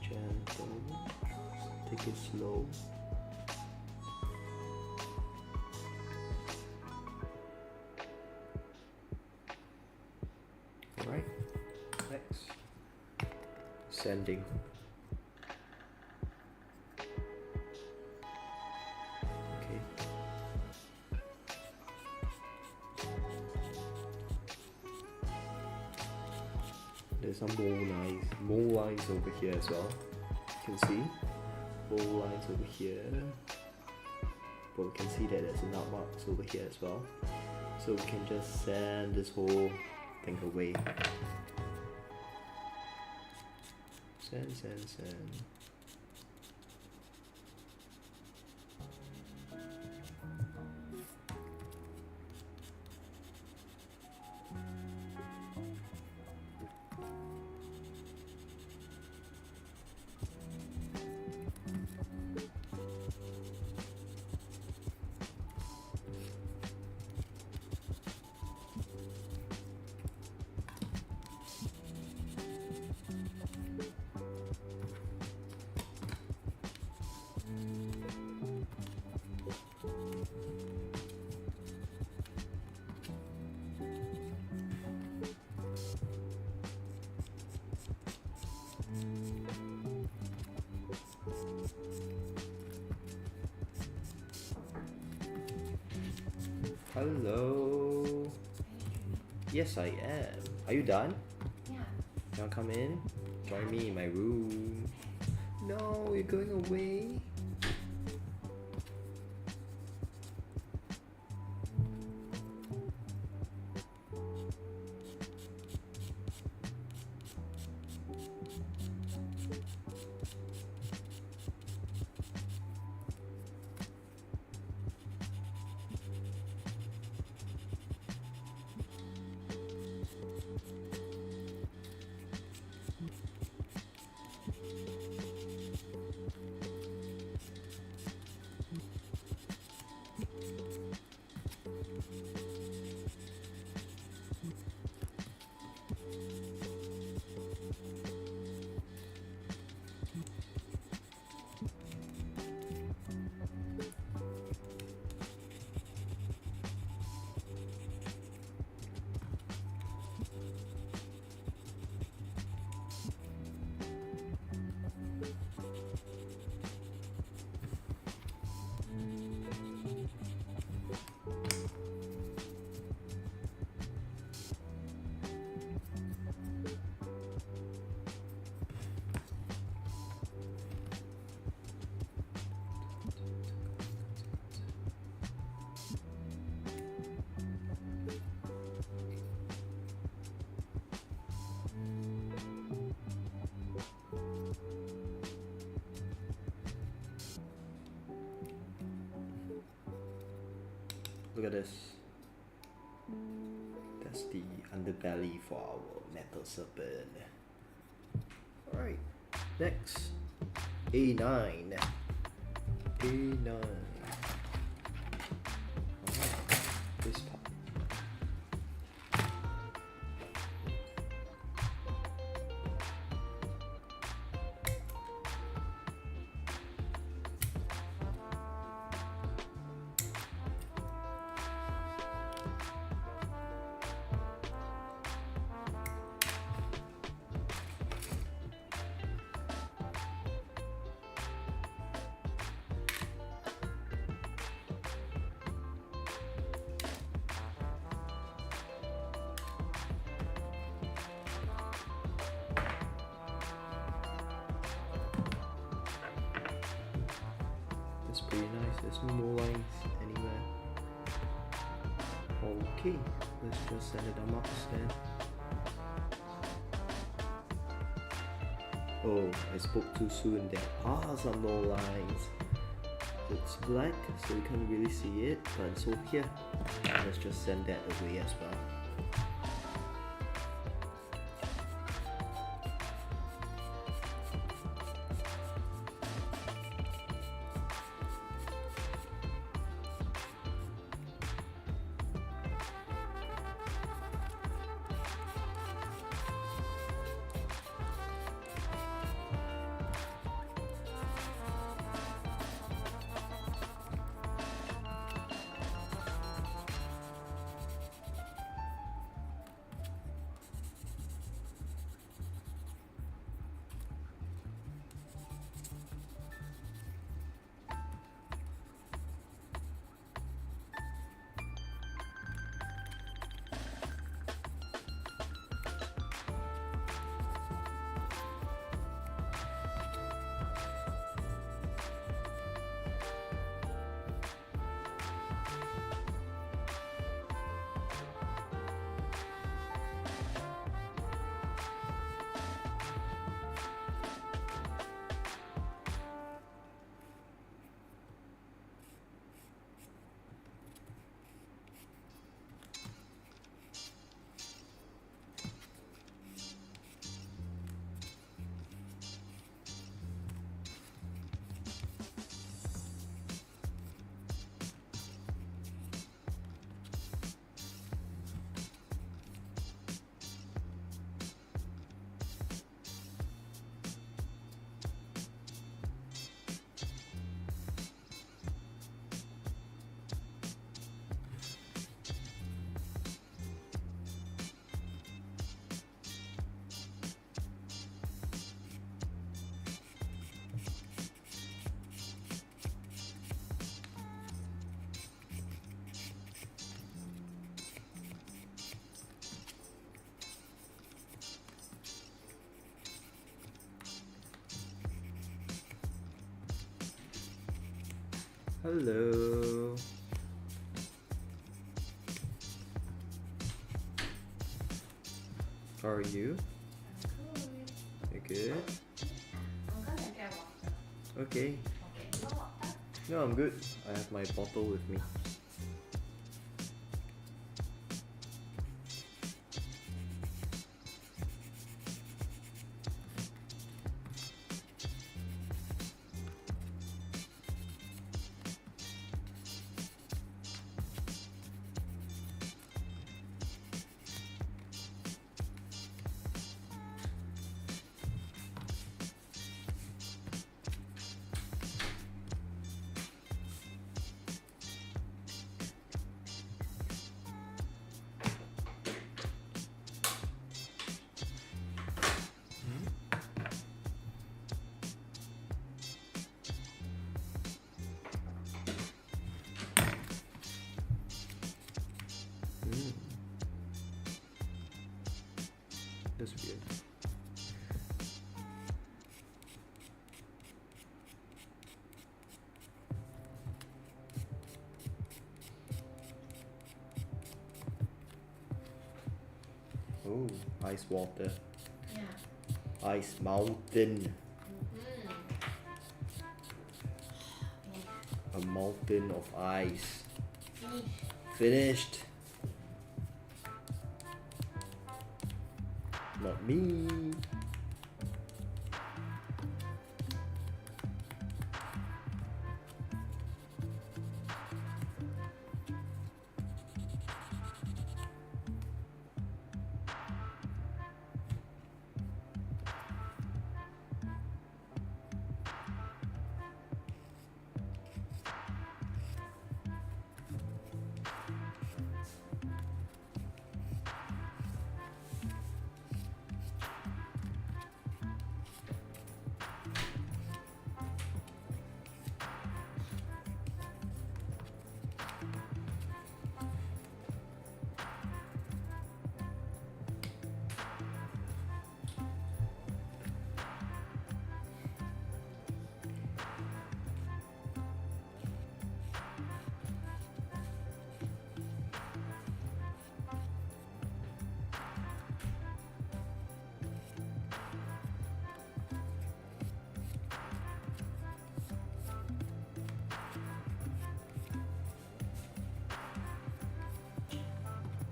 [SPEAKER 1] Gentle, take it slow. Alright, next, sanding. There's some mole lines over here as well. You can see mole lines over here, but we can see that there's nut marks over here as well. So we can just sand this whole thing away. Sand. Hello. Yes, I am. Are you done?
[SPEAKER 2] Yeah.
[SPEAKER 1] You wanna come in? Join me in my room. No, you're going away. Look at this. That's the underbelly for our metal serpent. Alright, next. A9. A9. Alright, this part. That's pretty nice. There's no more lines anywhere. Okay, let's just set it up then. Oh, I spoke too soon. There are some more lines. It's black, so you can't really see it, but it's over here. Let's just send that away as well. Hello. How are you? You good?
[SPEAKER 2] I'm gonna get water.
[SPEAKER 1] Okay.
[SPEAKER 2] Okay, you want water?
[SPEAKER 1] No, I'm good. I have my bottle with me. That's weird. Oh, ice water.
[SPEAKER 2] Yeah.
[SPEAKER 1] Ice mountain. A mountain of ice.
[SPEAKER 2] Finish.
[SPEAKER 1] Finished. Not me.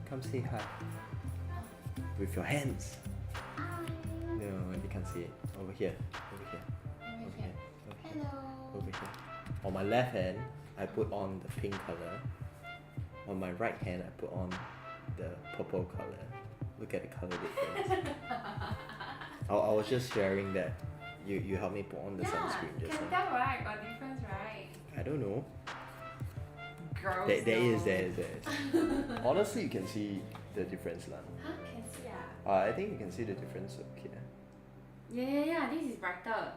[SPEAKER 1] Come say hi. With your hands. No, you can't see it. Over here. Over here. Over here. Over here.
[SPEAKER 2] Hello.
[SPEAKER 1] Over here. On my left hand, I put on the pink color. On my right hand, I put on the purple color. Look at the color difference. I was just sharing that. You helped me put on the sunscreen just
[SPEAKER 2] can
[SPEAKER 1] now.
[SPEAKER 2] tell right? Got difference right?
[SPEAKER 1] I don't know.
[SPEAKER 2] Gross.
[SPEAKER 1] There is. Honestly, you can see the difference now.
[SPEAKER 2] Huh? Can see ah?
[SPEAKER 1] I think you can see the difference up here.
[SPEAKER 2] Yeah. This is brighter.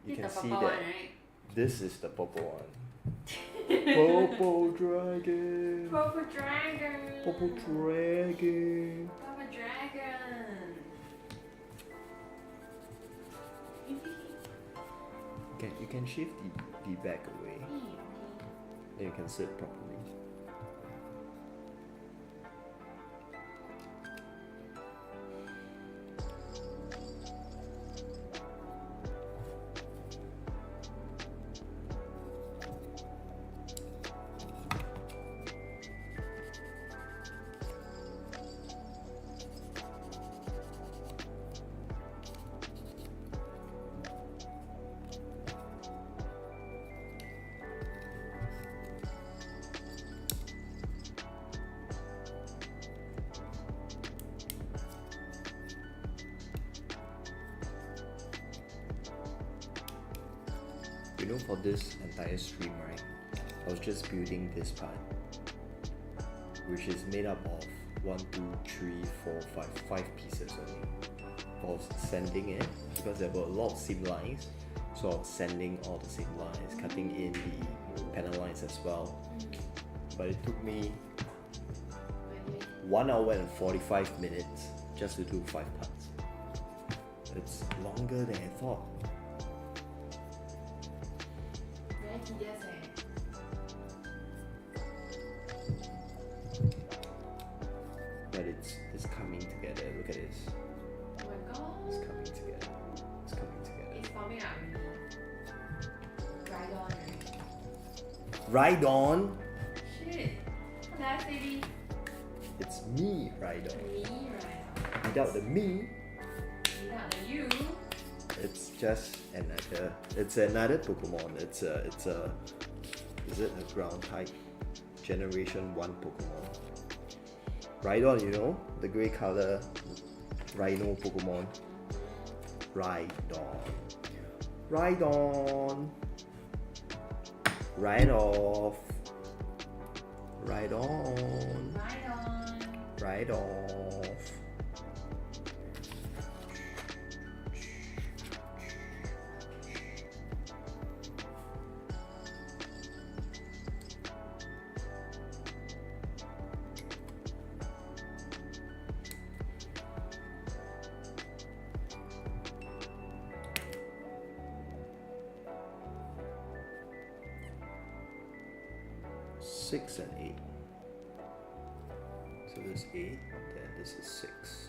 [SPEAKER 1] You
[SPEAKER 2] This
[SPEAKER 1] can
[SPEAKER 2] is the
[SPEAKER 1] see
[SPEAKER 2] purple
[SPEAKER 1] that
[SPEAKER 2] one, right?
[SPEAKER 1] this is the purple one. Purple dragon.
[SPEAKER 2] Purple dragon.
[SPEAKER 1] Purple dragon.
[SPEAKER 2] Purple dragon.
[SPEAKER 1] You can shift the back away. Then you can sit properly. You know, for this entire stream, right, I was just building this part, which is made up of 1, 2, 3, 4, 5 pieces only. I was sanding it because there were a lot of seam lines, so I was sanding all the seam lines, cutting in the panel lines as well. But it took me 1 hour and 45 minutes just to do 5 parts. It's longer than I thought.
[SPEAKER 2] Very tedious
[SPEAKER 1] Miraidon.
[SPEAKER 2] Shit. What did I say this?
[SPEAKER 1] It's me, Miraidon.
[SPEAKER 2] Me, right?
[SPEAKER 1] Without the me,
[SPEAKER 2] Without the you.
[SPEAKER 1] it's just another. It's another Pokemon. It's a. Is it a ground type? Generation 1 Pokemon. Miraidon, you know, the grey color Rhino Pokemon. Miraidon. Miraidon. Right off. Right on.
[SPEAKER 2] Right on.
[SPEAKER 1] Right off. Six and 8. So this 8, then this is 6.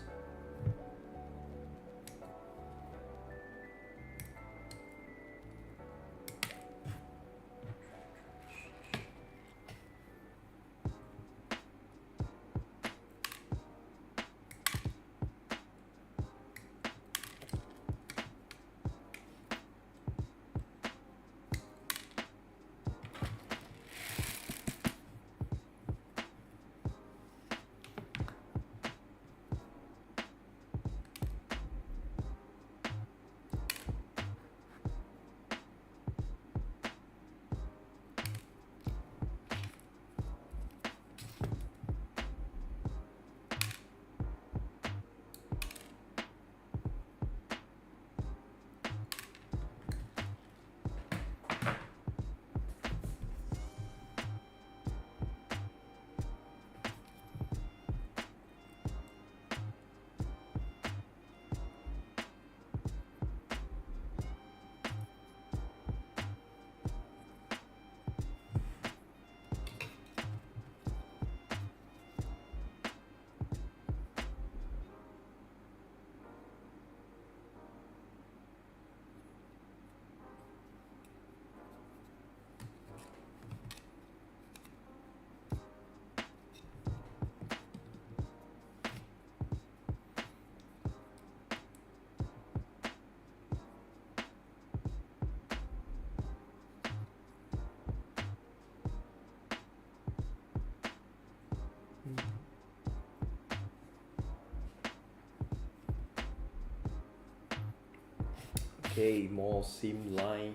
[SPEAKER 1] Okay, more seam line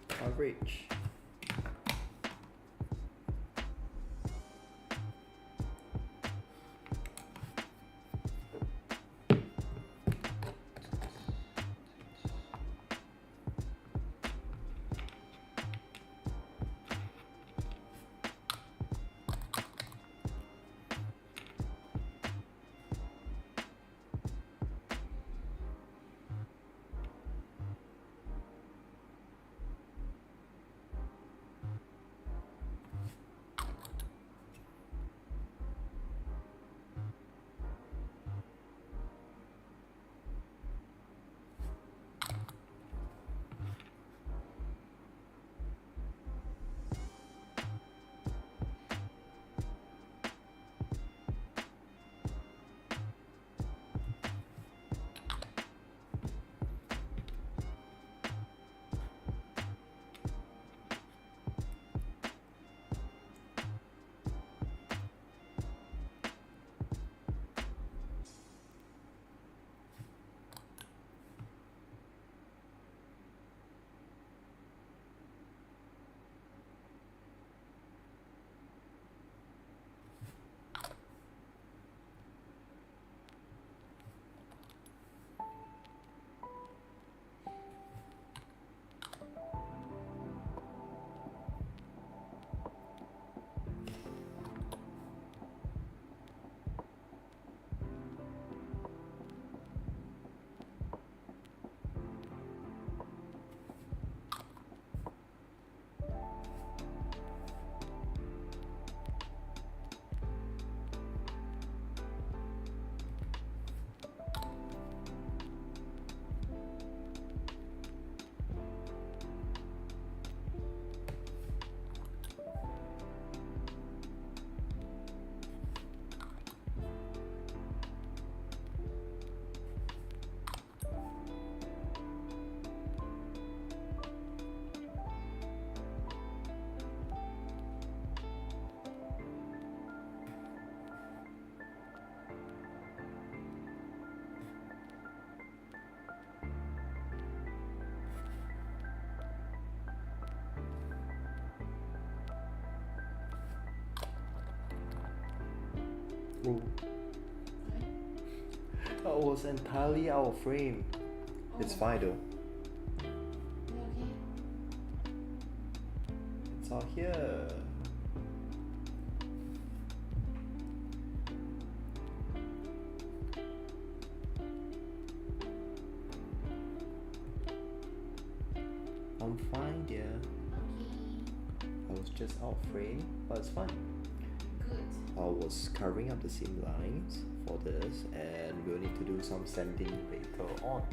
[SPEAKER 1] coverage. Oh, I was entirely out of frame. It's fine though.
[SPEAKER 2] You okay?
[SPEAKER 1] It's all here. I'm fine, dear.
[SPEAKER 2] Okay.
[SPEAKER 1] I was just out of frame, but it's fine.
[SPEAKER 2] Good.
[SPEAKER 1] I was covering up the seam lines for this, and we'll need to do some sanding later on.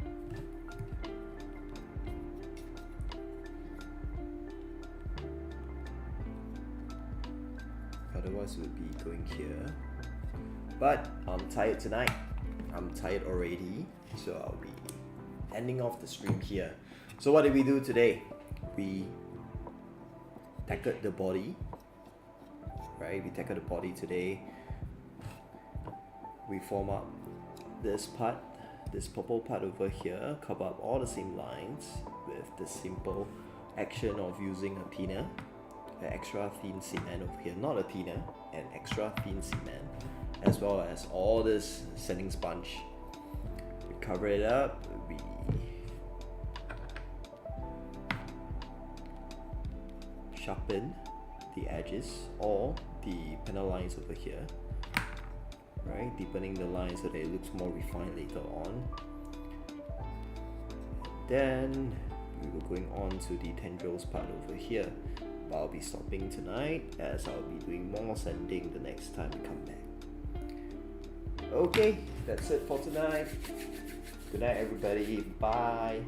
[SPEAKER 1] Otherwise, we'll be going here. But I'm tired tonight. I'm tired already, so I'll be ending off the stream here. So what did we do today? We tackled the body. Right, we tackled the body today. We form up this part, this purple part over here, cover up all the seam lines with the simple action of using a thinner, an extra thin cement over here, not a thinner, an extra thin cement, as well as all this sanding sponge. We cover it up, we sharpen the edges or the panel lines over here, right, deepening the lines so that it looks more refined later on. Then we were going on to the tendrils part over here, but I'll be stopping tonight as I'll be doing more sanding the next time we come back. Okay, that's it for tonight. Good night everybody, bye.